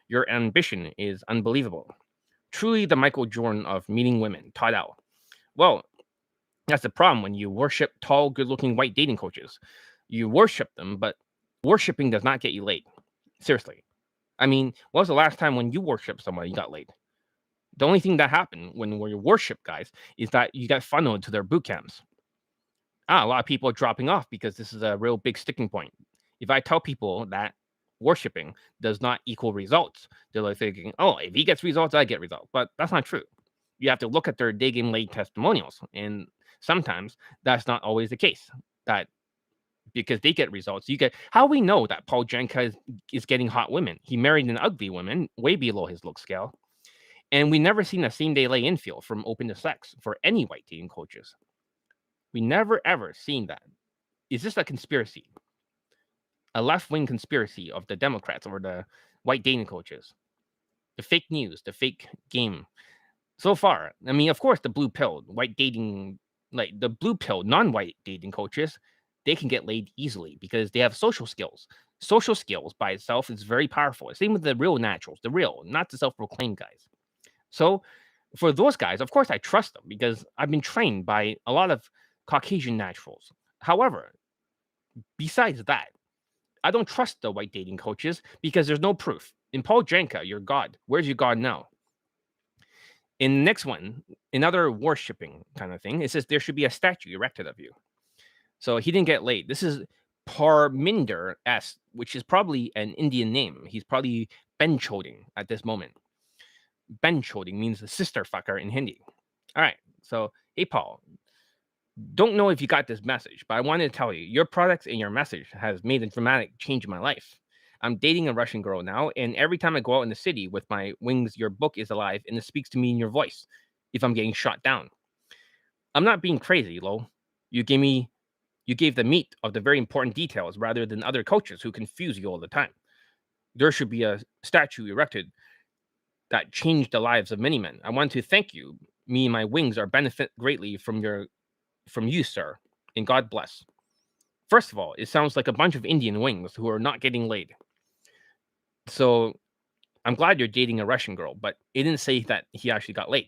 Your ambition is unbelievable. Truly the Michael Jordan of meeting women, Todd L. Well, that's the problem when you worship tall, good-looking white dating coaches. You worship them, but worshiping does not get you laid. Seriously. I mean, when was the last time when you worshiped someone you got laid? The only thing that happened when you worship guys is that you got funneled to their boot camps. A lot of people are dropping off because this is a real big sticking point. If I tell people that worshiping does not equal results, they're like thinking, oh, if he gets results, I get results. But that's not true. You have to look at their day game laid testimonials. And sometimes that's not always the case. That because they get results, you get how we know that Paul Janka is getting hot women. He married an ugly woman way below his look scale. And we never seen a same day lay infield from open to sex for any white dating coaches. We never ever seen that. Is this a conspiracy? A left-wing conspiracy of the Democrats or the white dating coaches? The fake news, the fake game. So far, I mean, of course, the blue pill, white dating, like the blue pill, non-white dating coaches, they can get laid easily because they have social skills. Social skills by itself is very powerful. Same with the real naturals, the real, not the self-proclaimed guys. So for those guys, of course, I trust them because I've been trained by a lot of Caucasian naturals. However, besides that, I don't trust the white dating coaches because there's no proof. In Paul Janka, your God, where's your God now? In the next one, another worshipping kind of thing, it says there should be a statue erected of you. So he didn't get laid. This is Parminder S, which is probably an Indian name. He's probably benchoding at this moment. Benchoding means sister fucker in Hindi. All right. So, hey, Paul, don't know if you got this message, but I wanted to tell you your products and your message has made a dramatic change in my life. I'm dating a Russian girl now, and every time I go out in the city with my wings, your book is alive and it speaks to me in your voice if I'm getting shot down. I'm not being crazy, Lo. You gave the meat of the very important details rather than other coaches who confuse you all the time. There should be a statue erected that changed the lives of many men. I want to thank you. Me and my wings are benefit greatly from you, sir, and God bless. First of all, it sounds like a bunch of Indian wings who are not getting laid. So I'm glad you're dating a Russian girl, but it didn't say that he actually got laid.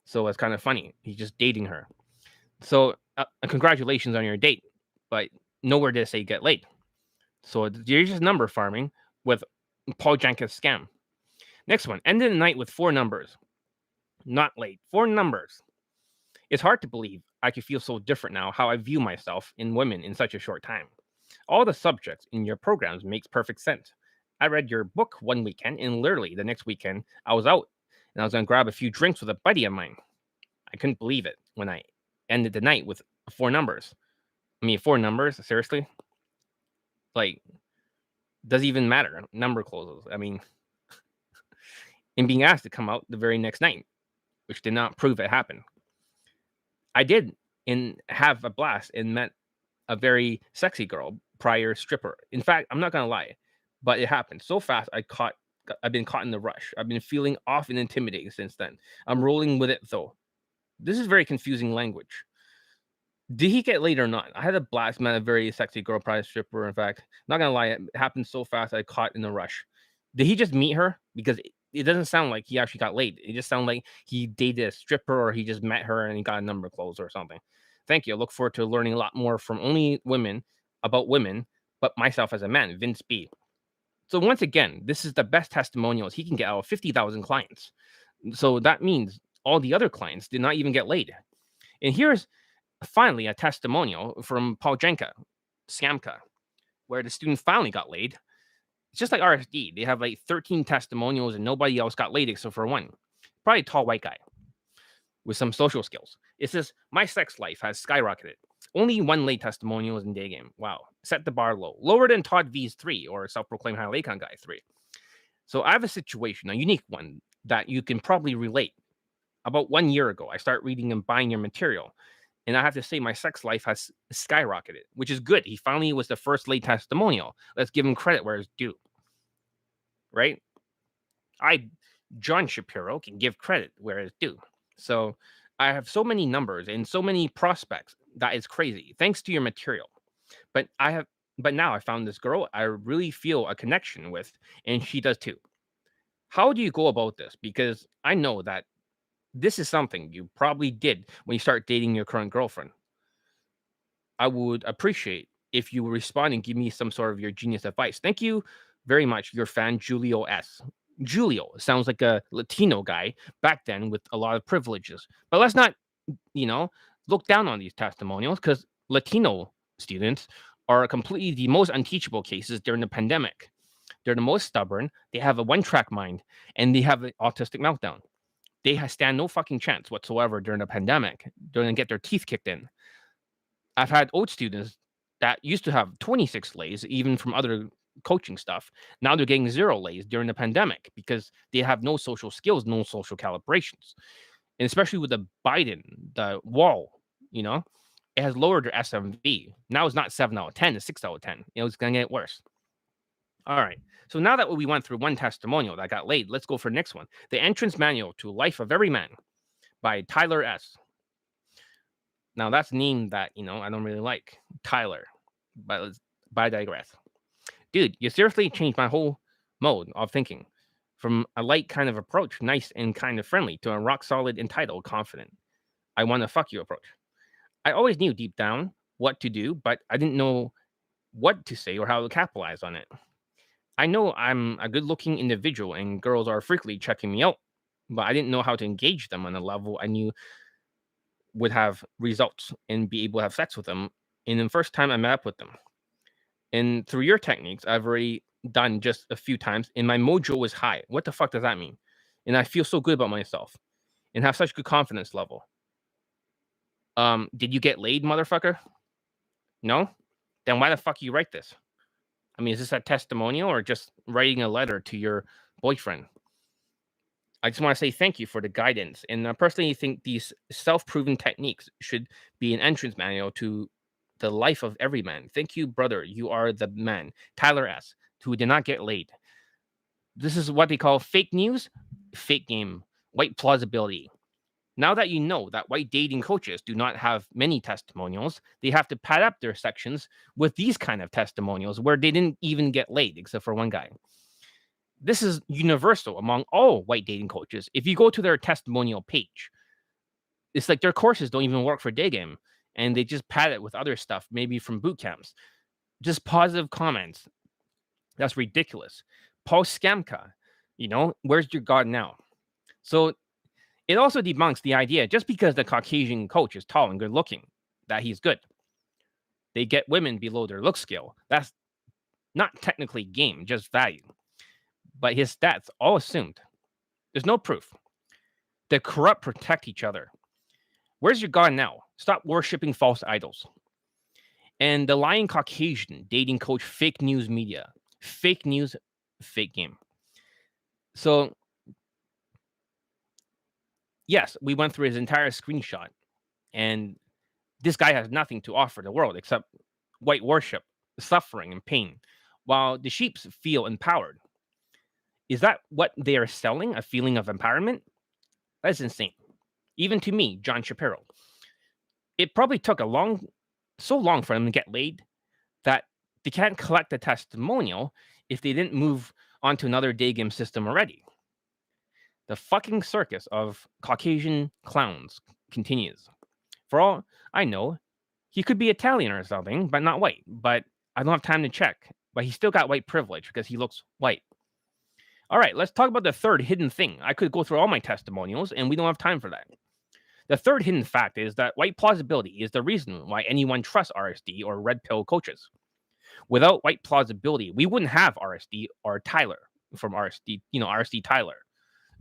So it's kind of funny. He's just dating her. So congratulations on your date, but nowhere did it say get laid. So you're just number farming with Paul Janka's scam. Next one, ended the night with 4 numbers. Not late. 4 numbers. It's hard to believe I could feel so different now how I view myself in women in such a short time. All the subjects in your programs makes perfect sense. I read your book one weekend, and literally the next weekend I was out and I was going to grab a few drinks with a buddy of mine. I couldn't believe it when I ended the night with 4 numbers. I mean, 4 numbers? Seriously? Like, does it even matter? Number closes. I mean, and being asked to come out the very next night, which did not prove it happened. I did and have a blast and met a very sexy girl, prior stripper. In fact, I'm not going to lie, but it happened so fast. I've been caught in the rush. I've been feeling off and intimidating since then. I'm rolling with it though. This is very confusing language. Did he get laid or not? I had a blast, met a very sexy girl, prior stripper. In fact, not going to lie, it happened so fast. I caught in the rush. Did he just meet her? Because it doesn't sound like he actually got laid. It just sounds like he dated a stripper or he just met her and he got a number closed or something. Thank you. I look forward to learning a lot more from only women about women, but myself as a man, Vince B. So once again, this is the best testimonials he can get out of 50,000 clients. So that means all the other clients did not even get laid. And here's finally a testimonial from Paul Janka, Scamka, where the student finally got laid. It's just like RSD. They have like 13 testimonials and nobody else got laid except for one. Probably a tall white guy with some social skills. It says, my sex life has skyrocketed. Only one late testimonial is in day game. Wow. Set the bar low. Lower than Todd V's 3 or self-proclaimed high Lakon guy 3. So I have a situation, a unique one that you can probably relate. About 1 year ago, I start reading and buying your material. And I have to say, my sex life has skyrocketed, which is good. He finally was the first late testimonial. Let's give him credit where it's due. Right? John Shapiro, can give credit where it's due. So I have so many numbers and so many prospects that is crazy, thanks to your material. But now I found this girl I really feel a connection with, and she does too. How do you go about this? Because I know that this is something you probably did when you start dating your current girlfriend. I would appreciate if you would respond and give me some sort of your genius advice. Thank you very much, your fan, Julio S. Julio sounds like a Latino guy back then with a lot of privileges. But let's not, look down on these testimonials, because Latino students are completely the most unteachable cases during the pandemic. They're the most stubborn. They have a one-track mind, and they have an autistic meltdown. They stand no fucking chance whatsoever during the pandemic. They're going to get their teeth kicked in. I've had old students that used to have 26 lays, even from other coaching stuff. Now they're getting 0 lays during the pandemic because they have no social skills, no social calibrations. And especially with the Biden, the wall, it has lowered their SMV. Now it's not 7 out of 10, it's 6 out of 10. It's going to get worse. All right. So now that we went through one testimonial that got laid, let's go for the next one. The Entrance Manual to Life of Every Man by Tyler S. Now that's a name that, I don't really like. Tyler. But I digress. Dude, you seriously changed my whole mode of thinking. From a light kind of approach, nice and kind of friendly, to a rock solid, entitled, confident, I want to fuck you approach. I always knew deep down what to do, but I didn't know what to say or how to capitalize on it. I know I'm a good looking individual and girls are frequently checking me out, but I didn't know how to engage them on a level I knew would have results and be able to have sex with them in the first time I met up with them. And through your techniques, I've already done just a few times, and my mojo is high. What the fuck does that mean? And I feel so good about myself and have such good confidence level. Did you get laid, motherfucker? No? Then why the fuck you write this? I mean, is this a testimonial or just writing a letter to your boyfriend? I just want to say thank you for the guidance. And I personally think these self-proven techniques should be an entrance manual to the life of every man. Thank you, brother. You are the man. Tyler S., who did not get laid. This is what they call fake news, fake game, white plausibility. Now that you know that white dating coaches do not have many testimonials, they have to pad up their sections with these kind of testimonials where they didn't even get laid, except for one guy. This is universal among all white dating coaches. If you go to their testimonial page, it's like their courses don't even work for day game, and they just pad it with other stuff, maybe from boot camps. Just positive comments. That's ridiculous. Paul Scamka, where's your God now? So it also debunks the idea just because the Caucasian coach is tall and good looking, that he's good. They get women below their look scale. That's not technically game, just value. But his stats all assumed. There's no proof. The corrupt protect each other. Where's your God now? Stop worshiping false idols. And the lying Caucasian dating coach, fake news media. Fake news, fake game. So, yes, we went through his entire screenshot. And this guy has nothing to offer the world except white worship, suffering, and pain, while the sheeps feel empowered. Is that what they are selling? A feeling of empowerment? That's insane. Even to me, John Shapiro. It probably took so long for them to get laid that they can't collect a testimonial if they didn't move on to another day game system already. The fucking circus of Caucasian clowns continues. For all I know, he could be Italian or something, but not white. But I don't have time to check. But he still got white privilege because he looks white. All right, let's talk about the third hidden thing. I could go through all my testimonials, and we don't have time for that. The third hidden fact is that white plausibility is the reason why anyone trusts RSD or red pill coaches. Without white plausibility, we wouldn't have RSD or Tyler from RSD, RSD Tyler,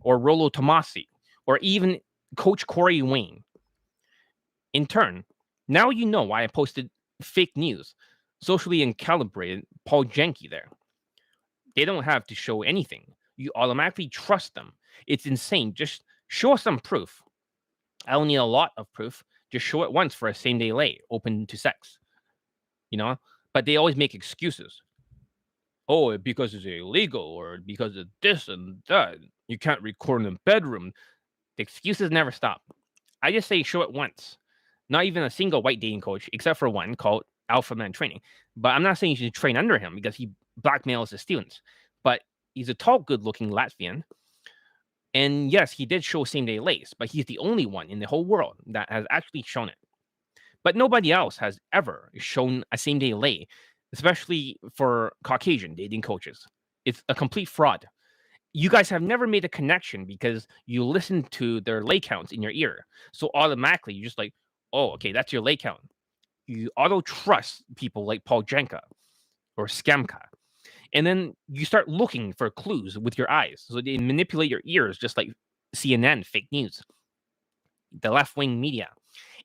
or Rollo Tommassi, or even Coach Corey Wayne. In turn, Now you know why I posted fake news, socially uncalibrated Paul Janky there. They don't have to show anything. You automatically trust them. It's insane. Just show us some proof. I don't need a lot of proof. Just show it once for a same day lay open to sex, you know? But they always make excuses. Oh, because it's illegal or because of this and that. You can't record in the bedroom. The excuses never stop. I just say show it once. Not even a single white dating coach, except for one called Alpha Man Training. But I'm not saying you should train under him because he blackmails his students. But he's a tall, good looking Latvian. And yes, he did show same day lace, but he's the only one in the whole world that has actually shown it. But nobody else has ever shown a same day lay, especially for Caucasian dating coaches. It's a complete fraud. You guys have never made a connection because you listen to their lay counts in your ear. So automatically you're just like, oh, okay, that's your lay count. You auto trust people like Paul Janka or Scamka. And then you start looking for clues with your eyes. So they manipulate your ears just like CNN, fake news, the left wing media.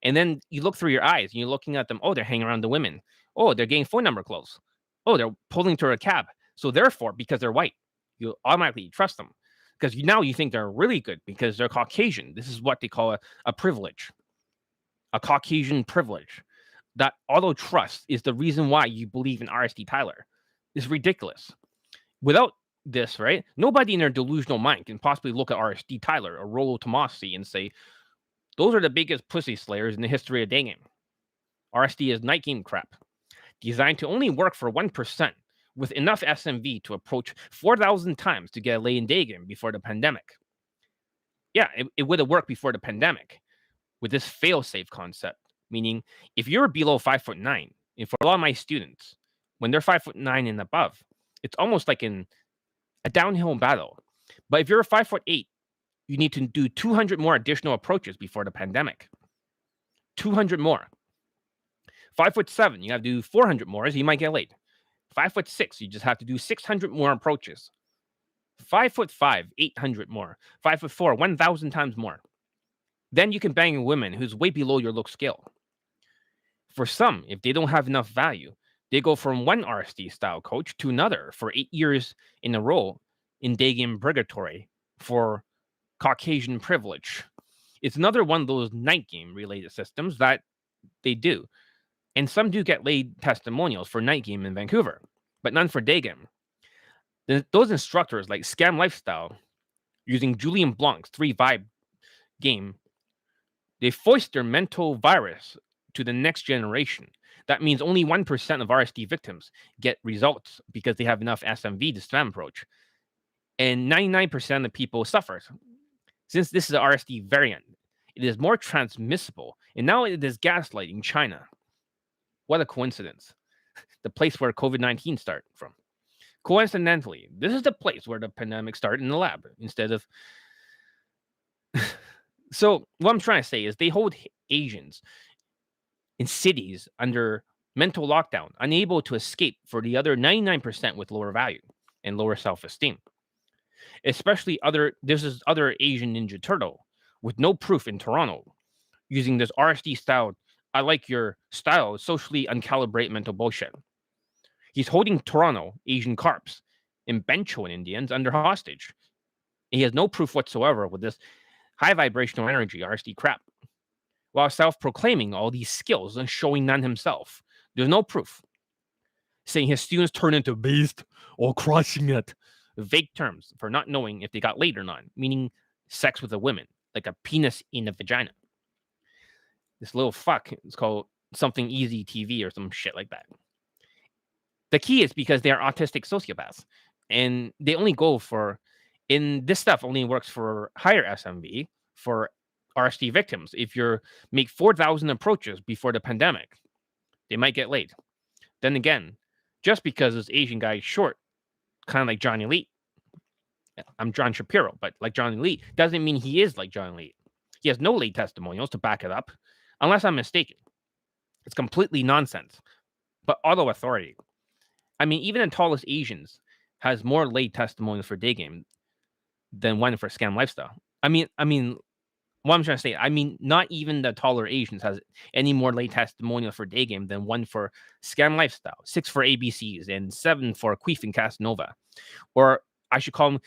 And then you look through your eyes and you're looking at them. Oh, they're hanging around the women. Oh, they're getting phone number close. Oh, they're pulling to a cab. So therefore, because they're white, you automatically trust them. Because now you think they're really good because they're Caucasian. This is what they call a privilege, a Caucasian privilege. That auto trust is the reason why you believe in RSD Tyler. It's ridiculous. Without this, right, nobody in their delusional mind can possibly look at RSD Tyler or Rollo Tommassi and say, those are the biggest pussy slayers in the history of dating. RSD is night game crap, designed to only work for 1%, with enough SMV to approach 4,000 times to get a lay in day game before the pandemic. Yeah, it would have worked before the pandemic with this fail-safe concept, meaning if you're below 5'9", and for a lot of my students, when they're 5'9" and above, it's almost like in a downhill battle. But if you're 5'8", you need to do 200 more additional approaches before the pandemic. 200 more. 5'7", you have to do 400 more, so you might get laid. 5'6", you just have to do 600 more approaches. 5'5", 800 more. 5'4", 1,000 times more. Then you can bang a woman who's way below your look scale. For some, if they don't have enough value, they go from one RSD style coach to another for 8 years in a row in day game purgatory for Caucasian privilege. It's another one of those night game related systems that they do. And some do get laid testimonials for night game in Vancouver, but none for day game. Those instructors like Scam Lifestyle, using Julian Blanc's 3 Vibe game, they foist their mental virus to the next generation. That means only 1% of RSD victims get results because they have enough SMV to spam approach. And 99% of people suffer. Since this is an RSD variant, it is more transmissible. And now it is gaslighting China. What a coincidence. The place where COVID-19 started from. Coincidentally, this is the place where the pandemic started in the lab instead of. So what I'm trying to say is they hold Asians in cities under mental lockdown, unable to escape for the other 99% with lower value and lower self-esteem. Especially this is other Asian Ninja Turtle with no proof in Toronto, using this RSD style, I like your style, socially uncalibrated mental bullshit. He's holding Toronto, Asian carps, and Bencho Indians under hostage. He has no proof whatsoever with this high vibrational energy RSD crap, while self-proclaiming all these skills and showing none himself. There's no proof. Saying his students turn into beast or crushing it. Vague terms for not knowing if they got laid or not, meaning sex with a woman, like a penis in a vagina. This little fuck is called something easy TV or some shit like that. The key is because they are autistic sociopaths, and they only go for, in this stuff only works for higher SMV for RSD victims. If you make 4,000 approaches before the pandemic, they might get laid. Then again, just because this Asian guy is short, kind of like Johnny Lee. I'm John Shapiro, but like Johnny Lee doesn't mean he is like Johnny Lee. He has no late testimonials to back it up, unless I'm mistaken. It's completely nonsense, but auto authority. I mean, even the tallest Asians has more late testimonials for day game than one for Scam Lifestyle. I mean, what I'm trying to say, I mean, not even the taller Asians has any more late testimonial for day game than 1 for Scam Lifestyle, 6 for ABCs, and 7 for Queefing Casanova. Or I should call him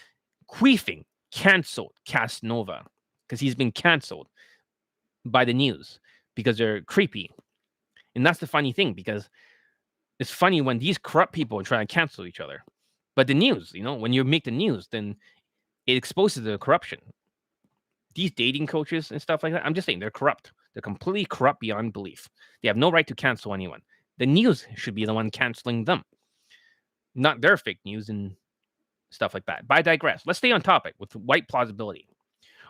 Queefing Cancelled Casanova, because he's been canceled by the news because they're creepy. And that's the funny thing, because it's funny when these corrupt people try to cancel each other. But the news, when you make the news, then it exposes the corruption. These dating coaches and stuff like that, I'm just saying they're corrupt. They're completely corrupt beyond belief. They have no right to cancel anyone. The news should be the one canceling them, not their fake news and stuff like that. But I digress. Let's stay on topic with white plausibility.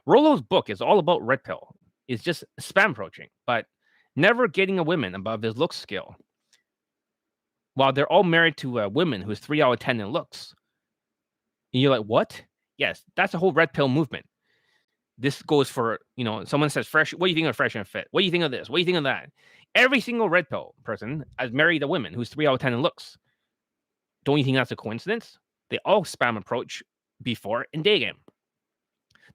Rollo's book is all about red pill. It's just spam approaching, but never getting a woman above his looks scale. While they're all married to a woman who's 3 out of 10 in looks. And you're like, what? Yes, that's the whole red pill movement. This goes for, someone says fresh. What do you think of Fresh and Fit? What do you think of this? What do you think of that? Every single red pill person has married a woman who's 3 out of 10 in looks. Don't you think that's a coincidence? They all spam approach before in day game.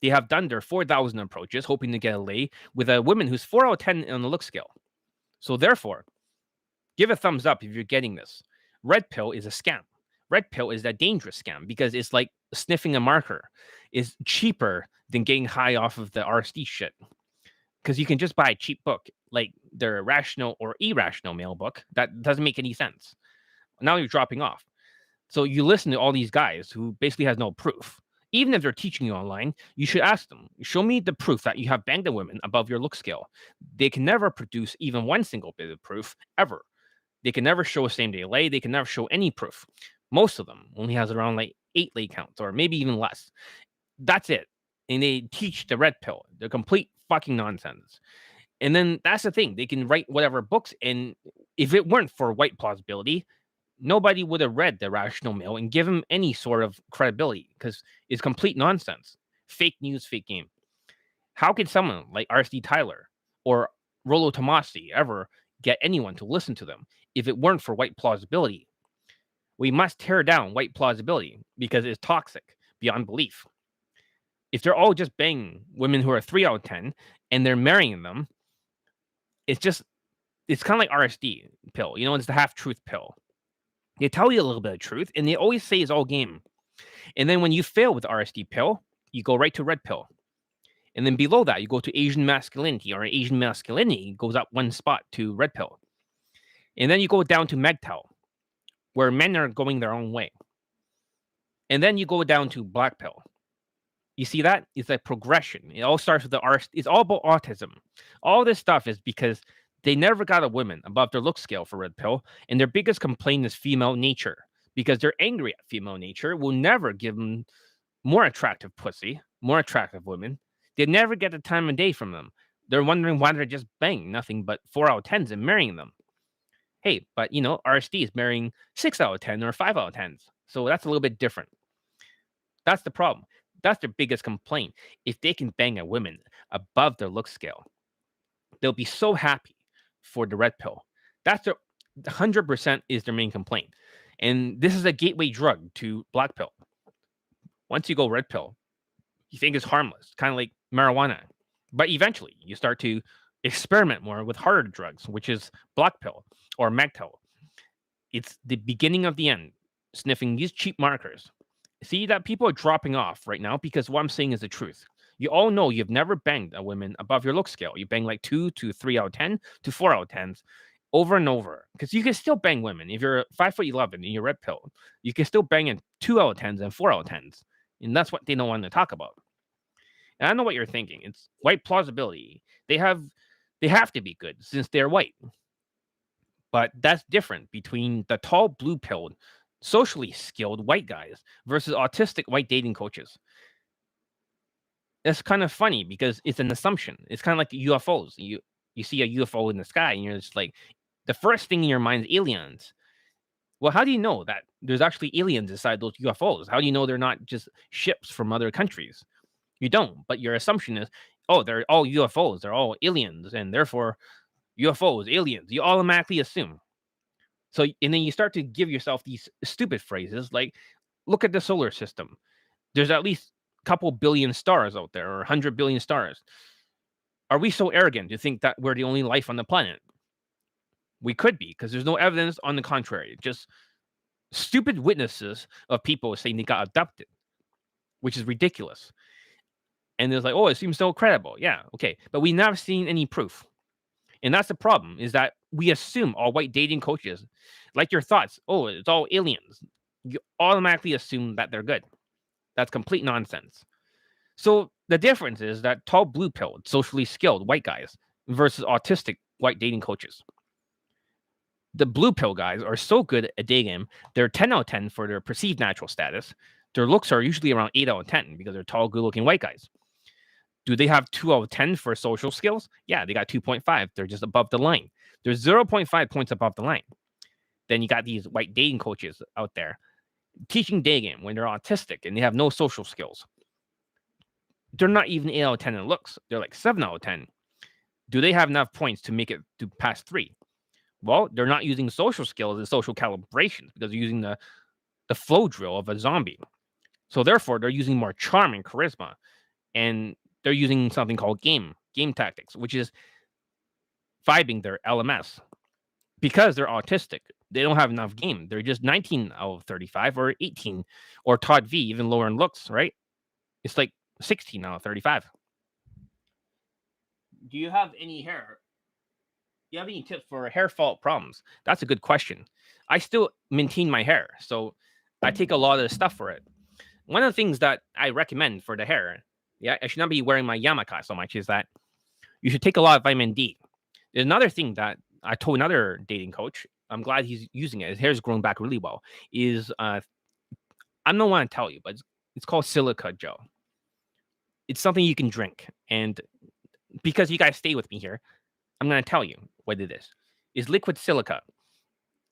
They have done their 4,000 approaches, hoping to get a lay with a woman who's 4 out of 10 on the look scale. So therefore, give a thumbs up if you're getting this. Red pill is a scam. Red pill is a dangerous scam because it's like sniffing a marker. It's cheaper than getting high off of the RSD shit. Because you can just buy a cheap book, like their rational or irrational mail book. That doesn't make any sense. Now you're dropping off. So you listen to all these guys who basically has no proof. Even if they're teaching you online, you should ask them, show me the proof that you have banged a woman above your look scale. They can never produce even one single bit of proof, ever. They can never show a same-day lay. They can never show any proof. Most of them only has around like 8 lay counts or maybe even less. That's it. And they teach the red pill. They're complete fucking nonsense. And then that's the thing. They can write whatever books. And if it weren't for white plausibility, nobody would have read the rational mail and give him any sort of credibility because it's complete nonsense. Fake news, fake game. How could someone like RSD Tyler or Rollo Tommassi ever get anyone to listen to them if it weren't for white plausibility? We must tear down white plausibility because it's toxic beyond belief. If they're all just banging women who are 3 out of 10 and they're marrying them, it's kind of like RSD pill. It's the half-truth pill. They tell you a little bit of truth, and they always say it's all game. And then when you fail with RSD pill, you go right to red pill. And then below that, you go to Asian masculinity, or Asian masculinity goes up one spot to red pill. And then you go down to MGTOW, where men are going their own way. And then you go down to black pill. You see that? It's a progression. It all starts with it's all about autism. All this stuff is because they never got a woman above their look scale for red pill, and their biggest complaint is female nature because they're angry at female nature. Will never give them more attractive pussy, more attractive women. They never get the time of day from them. They're wondering why they're just banging nothing but 4 out of 10s and marrying them. Hey, but RSD is marrying 6 out of 10 or 5 out of 10s. So that's a little bit different. That's the problem. That's their biggest complaint. If they can bang a woman above their look scale, they'll be so happy for the red pill. That's 100% is their main complaint. And this is a gateway drug to black pill. Once you go red pill, you think it's harmless, kind of like marijuana. But eventually, you start to experiment more with harder drugs, which is black pill or MGTOW. It's the beginning of the end, sniffing these cheap markers. See that people are dropping off right now because what I'm saying is the truth. You all know you've never banged a woman above your look scale. You bang like 2 to 3 out of 10 to 4 out of 10s over and over. Because you can still bang women. If you're 5'11" and you're red pill, you can still bang in 2 out of 10s and 4 out of 10s. And that's what they don't want to talk about. And I know what you're thinking. It's white plausibility. They have to be good since they're white. But that's different between the tall blue-pilled, socially skilled white guys versus autistic white dating coaches. It's kind of funny because it's an assumption. It's kind of like UFOs. You see a UFO in the sky and you're just like, the first thing in your mind is aliens. Well, how do you know that there's actually aliens inside those UFOs? How do you know they're not just ships from other countries? You don't, but your assumption is, oh, they're all UFOs. They're all aliens, and therefore UFOs, aliens. You automatically assume. So, and then you start to give yourself these stupid phrases like, look at the solar system. There's at least a couple billion stars out there or 100 billion stars. Are we so arrogant to think that we're the only life on the planet? We could be, because there's no evidence on the contrary. Just stupid witnesses of people saying they got abducted, which is ridiculous. And it's like, oh, it seems so credible. Yeah, okay. But we never seen any proof. And that's the problem, is that we assume all white dating coaches, like your thoughts, oh, it's all aliens. You automatically assume that they're good. That's complete nonsense. So the difference is that tall blue pilled, socially skilled white guys versus autistic white dating coaches. The blue pill guys are so good at dating, they're 10 out of 10 for their perceived natural status. Their looks are usually around 8 out of 10 because they're tall, good looking white guys. Do they have 2 out of 10 for social skills? Yeah, they got 2.5. They're just above the line. They're 0.5 points above the line. Then you got these white dating coaches out there teaching dating when they're autistic and they have no social skills. They're not even 8 out of 10 in looks. They're like 7 out of 10. Do they have enough points to make it to past 3? Well, they're not using social skills and social calibrations because they're using the flow drill of a zombie. So therefore, they're using more charm and charisma. And they're using something called game tactics, which is vibing their LMS. Because they're autistic, they don't have enough game. They're just 19 out of 35 or 18. Or Todd V, even lower in looks, right? It's like 16 out of 35. Do you have any hair? Do you have any tips for hair fault problems? That's a good question. I still maintain my hair, so I take a lot of the stuff for it. One of the things that I recommend for the hair, yeah, I should not be wearing my yarmulke so much, is that you should take a lot of vitamin D. There's another thing that I told another dating coach. I'm glad he's using it. His hair's grown back really well. Is I don't want to tell you, but it's called silica gel. It's something you can drink, and because you guys stay with me here, I'm going to tell you what it is. It's liquid silica.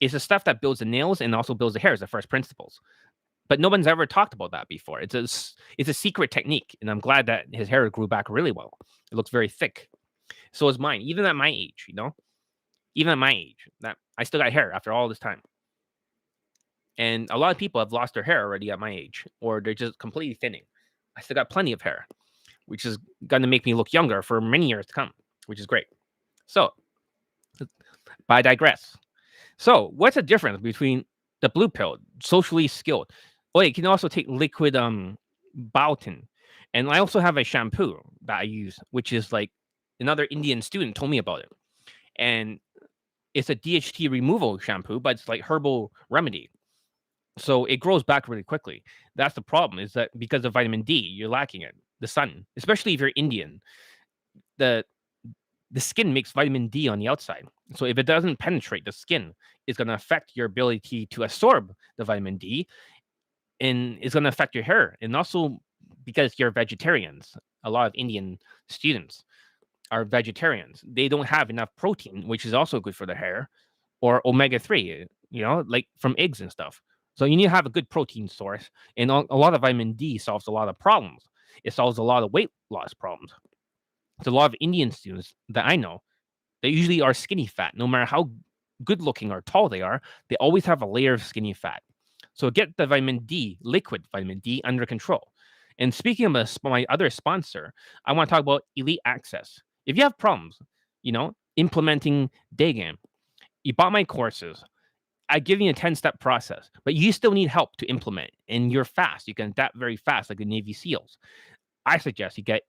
It's the stuff that builds the nails and also builds the hair as the first principles. But no one's ever talked about that before. It's a secret technique, and I'm glad that his hair grew back really well. It looks very thick. So is mine, even at my age, even at my age, that I still got hair after all this time. And a lot of people have lost their hair already at my age, or they're just completely thinning. I still got plenty of hair, which is going to make me look younger for many years to come, which is great. So, but I digress. So, what's the difference between the blue pill, socially skilled? Oh, you can also take liquid biotin. And I also have a shampoo that I use, which is like another Indian student told me about it. And it's a DHT removal shampoo, but it's like herbal remedy. So it grows back really quickly. That's the problem, is that because of vitamin D, you're lacking it. The sun, especially if you're Indian, the skin makes vitamin D on the outside. So if it doesn't penetrate the skin, it's going to affect your ability to absorb the vitamin D, and it's going to affect your hair. And also because you're vegetarians, a lot of Indian students are vegetarians. They don't have enough protein, which is also good for the hair, or omega-3, like from eggs and stuff. So you need to have a good protein source, and a lot of vitamin D solves a lot of problems. It solves a lot of weight loss problems. So a lot of Indian students that I know, they usually are skinny fat. No matter how good looking or tall they are, they always have a layer of skinny fat. So get the vitamin D, liquid vitamin D, under control. And speaking of my other sponsor, I want to talk about Elite Access. If you have problems, implementing day game, you bought my courses, I give you a 10-step process, but you still need help to implement, and you're fast. You can adapt very fast like the Navy SEALs. I suggest you get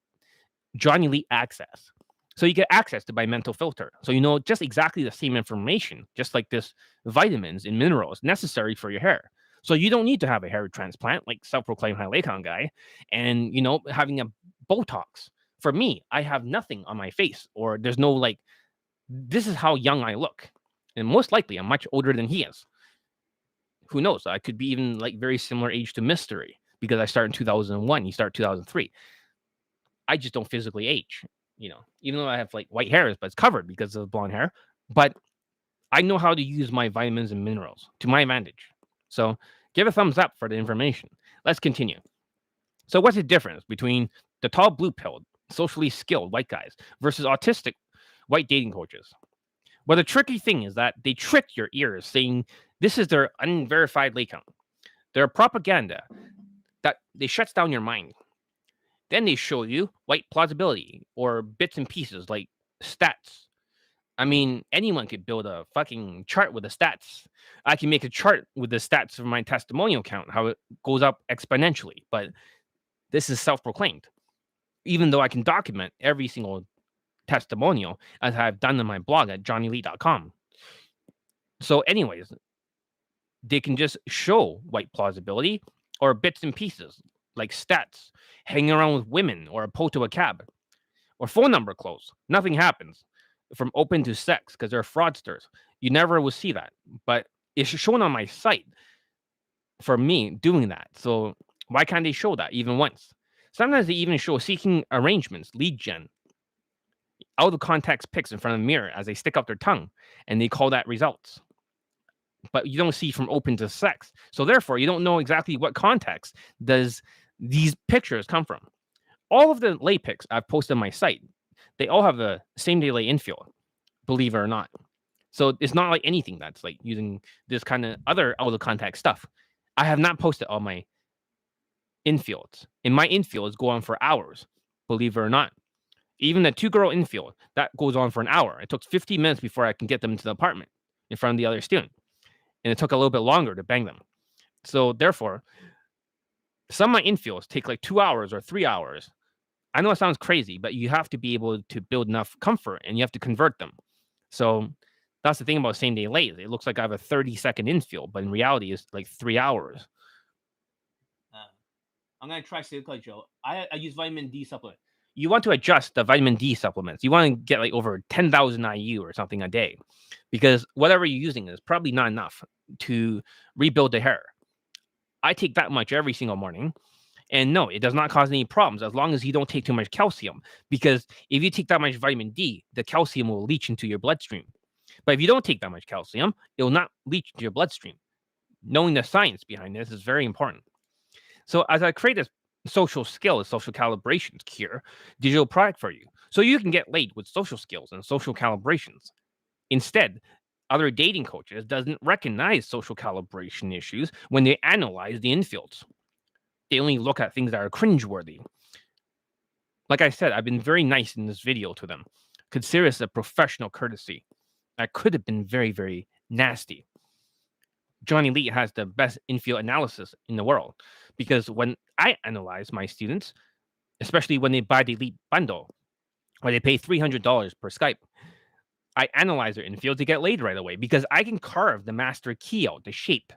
Join Elite Access. So you get access to my mental filter. So you know just exactly the same information, just like this vitamins and minerals necessary for your hair. So you don't need to have a hair transplant like self-proclaimed Hyalacon guy and, having a Botox. For me, I have nothing on my face, or there's no this is how young I look. And most likely I'm much older than he is. Who knows? I could be even very similar age to Mystery because I started in 2001. He started 2003. I just don't physically age, even though I have white hairs, but it's covered because of blonde hair. But I know how to use my vitamins and minerals to my advantage. So give a thumbs up for the information. Let's continue. So what's the difference between the tall blue pilled, socially skilled white guys versus autistic white dating coaches? Well, the tricky thing is that they trick your ears saying this is their unverified lay count. Their propaganda that they shuts down your mind. Then they show you white plausibility or bits and pieces like stats. I mean, anyone could build a fucking chart with the stats. I can make a chart with the stats of my testimonial count, how it goes up exponentially. But this is self proclaimed, even though I can document every single testimonial as I've done in my blog at johnnylee.com. So, anyways, they can just show white plausibility or bits and pieces like stats, hanging around with women or a pull to a cab or phone number close. Nothing happens from open to sex because they're fraudsters. You never will see that, but it's shown on my site for me doing that. So why can't they show that even once? Sometimes they even show seeking arrangements, lead gen, out of context pics in front of the mirror as they stick out their tongue, and they call that results. But you don't see from open to sex. So therefore, you don't know exactly what context does these pictures come from. All of the lay pics I've posted on my site, they all have the same day lay infield, believe it or not. So it's not like anything that's like using this kind of other out of context stuff. I have not posted all my infields. And my infields go on for hours, believe it or not. Even the 2-girl infield, that goes on for an hour. It took 50 minutes before I can get them to the apartment in front of the other student. And it took a little bit longer to bang them. So therefore, some of my infields take like 2 hours or 3 hours. I know it sounds crazy, but you have to be able to build enough comfort and you have to convert them. So that's the thing about same day lays. It looks like I have a 30-second infield, but in reality, it's like 3 hours. I'm going to try Silicon Joe. I use vitamin D supplement. You want to adjust the vitamin D supplements. You want to get like over 10,000 IU or something a day because whatever you're using is probably not enough to rebuild the hair. I take that much every single morning. And no, it does not cause any problems as long as you don't take too much calcium. Because if you take that much vitamin D, the calcium will leach into your bloodstream. But if you don't take that much calcium, it will not leach into your bloodstream. Knowing the science behind this is very important. So as I create this social skill, social calibrations cure digital product for you, so you can get laid with social skills and social calibrations. Instead, other dating coaches doesn't recognize social calibration issues when they analyze the infields. They only look at things that are cringeworthy. Like I said, I've been very nice in this video to them. Consider this a professional courtesy. I could have been very, very nasty. Johnny Lee has the best infield analysis in the world because when I analyze my students, especially when they buy the Elite bundle, where they pay $300 per Skype, I analyze their infield to get laid right away because I can carve the master key out, the shape.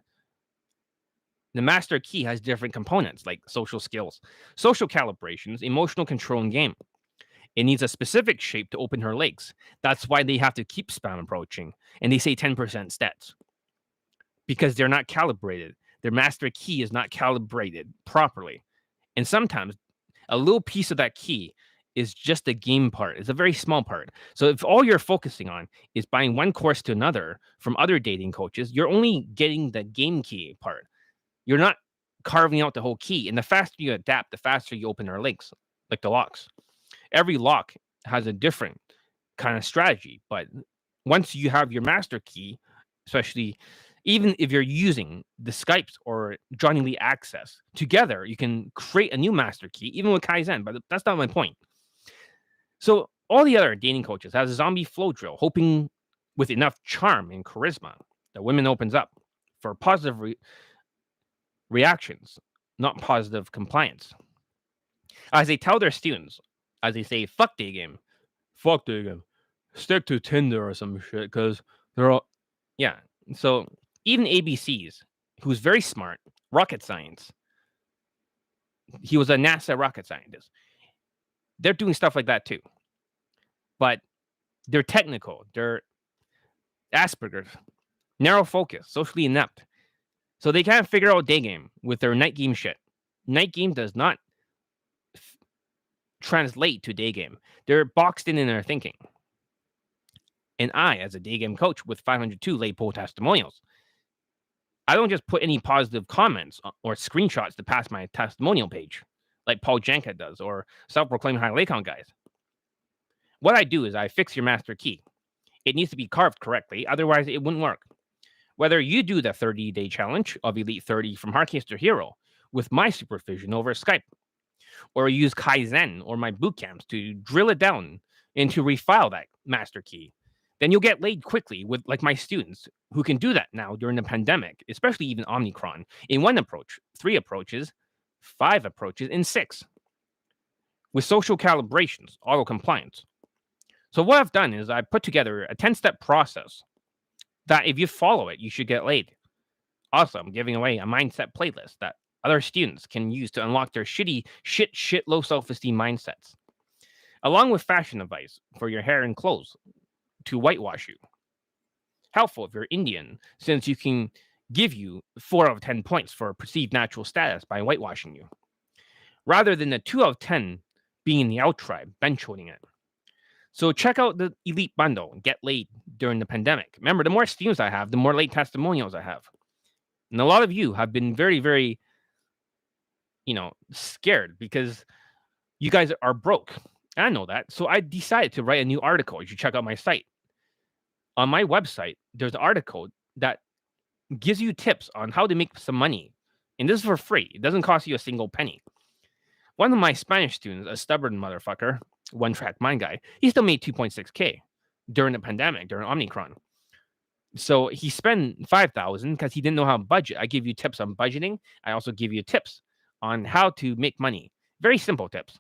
The master key has different components like social skills, social calibrations, emotional control, and game. It needs a specific shape to open her legs. That's why they have to keep spam approaching. And they say 10% stats because they're not calibrated. Their master key is not calibrated properly. And sometimes a little piece of that key is just a game part. It's a very small part. So if all you're focusing on is buying one course to another from other dating coaches, you're only getting the game key part. You're not carving out the whole key. And the faster you adapt, the faster you open our links, like the locks. Every lock has a different kind of strategy. But once you have your master key, especially even if you're using the Skypes or Johnny Lee Access together, you can create a new master key, even with Kaizen. But that's not my point. So all the other dating coaches has a zombie flow drill, hoping with enough charm and charisma that women opens up for positive reactions, not positive compliance. As they tell their students, as they say, fuck day game, stick to Tinder or some shit, because they're all, yeah. So even ABCs, who's very smart, rocket science, he was a NASA rocket scientist. They're doing stuff like that too. But they're technical, they're Asperger's, narrow focus, socially inept. So they can't figure out day game with their night game shit. Night game does not translate to day game. They're boxed in their thinking. And I, as a day game coach with 502 lay poll testimonials, I don't just put any positive comments or screenshots to pass my testimonial page like Paul Janka does or self-proclaimed high lay count guys. What I do is I fix your master key. It needs to be carved correctly, otherwise it wouldn't work. Whether you do the 30-day challenge of Elite 30 from Hardcase to Hero with my supervision over Skype, or use Kaizen or my boot camps to drill it down and to refile that master key. Then you'll get laid quickly with like my students who can do that now during the pandemic, especially even Omicron, in one approach, 3 approaches, 5 approaches, and 6 with social calibrations, auto compliance. So what I've done is I put together a 10-step process that if you follow it, you should get laid. Also, I'm giving away a mindset playlist that other students can use to unlock their shit, low self-esteem mindsets, along with fashion advice for your hair and clothes to whitewash you. Helpful if you're Indian, since you can give you 4 out of 10 points for perceived natural status by whitewashing you, rather than the 2 out of 10 being in the out tribe, bench-holding it. So check out the Elite Bundle and get laid during the pandemic. Remember, the more students I have, the more late testimonials I have. And a lot of you have been very, very, scared because you guys are broke. I know that. So I decided to write a new article. You should check out my site. On my website, there's an article that gives you tips on how to make some money. And this is for free. It doesn't cost you a single penny. One of my Spanish students, a stubborn motherfucker, one-track mind guy, he still made 2.6K during the pandemic, during Omicron. So he spent 5,000 because he didn't know how to budget. I give you tips on budgeting. I also give you tips on how to make money. Very simple tips.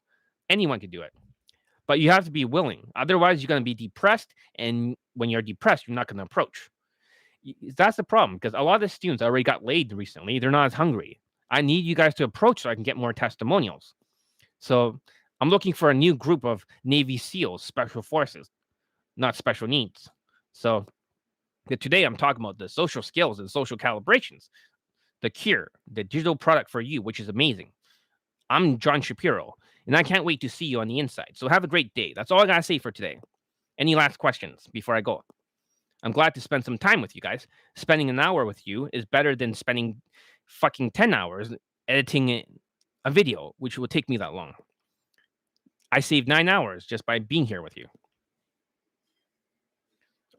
Anyone can do it. But you have to be willing. Otherwise, you're going to be depressed. And when you're depressed, you're not going to approach. That's the problem, because a lot of the students already got laid recently. They're not as hungry. I need you guys to approach so I can get more testimonials. So I'm looking for a new group of Navy SEALs, special forces, not special needs. So today I'm talking about the social skills and social calibrations, the cure, the digital product for you, which is amazing. I'm John Shapiro, and I can't wait to see you on the inside. So have a great day. That's all I got to say for today. Any last questions before I go? I'm glad to spend some time with you guys. Spending an hour with you is better than spending fucking 10 hours editing a video, which will take me that long. I saved 9 hours just by being here with you.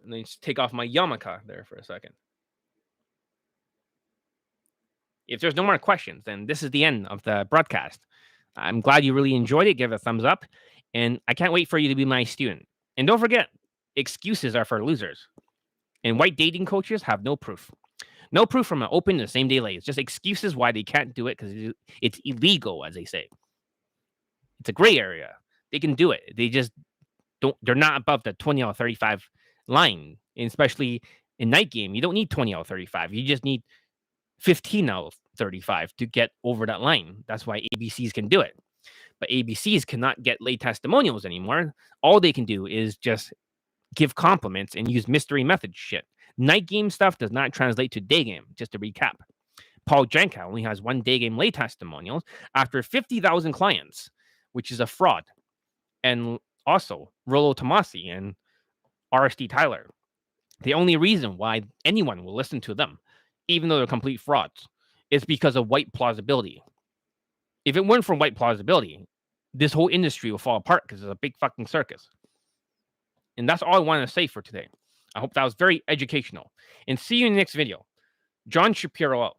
Let me just take off my yarmulke there for a second. If there's no more questions, then this is the end of the broadcast. I'm glad you really enjoyed it. Give it a thumbs up. And I can't wait for you to be my student. And don't forget, excuses are for losers. And white dating coaches have no proof. No proof from an open and same day lay. It's just excuses why they can't do it because it's illegal, as they say. It's a gray area. They can do it. They just don't. They're not above the 20 out of 35 line. And especially in night game, you don't need 20 out of 35. You just need 15 out of 35 to get over that line. That's why ABCs can do it. But ABCs cannot get late testimonials anymore. All they can do is just give compliments and use mystery method shit. Night game stuff does not translate to day game, just to recap. Paul Janka only has 1 day game late testimonials after 50,000 clients, which is a fraud. And also, Rollo Tommassi and RSD Tyler. The only reason why anyone will listen to them, even though they're complete frauds, is because of white plausibility. If it weren't for white plausibility, this whole industry will fall apart because it's a big fucking circus. And that's all I wanted to say for today. I hope that was very educational. And see you in the next video. John Shapiro out.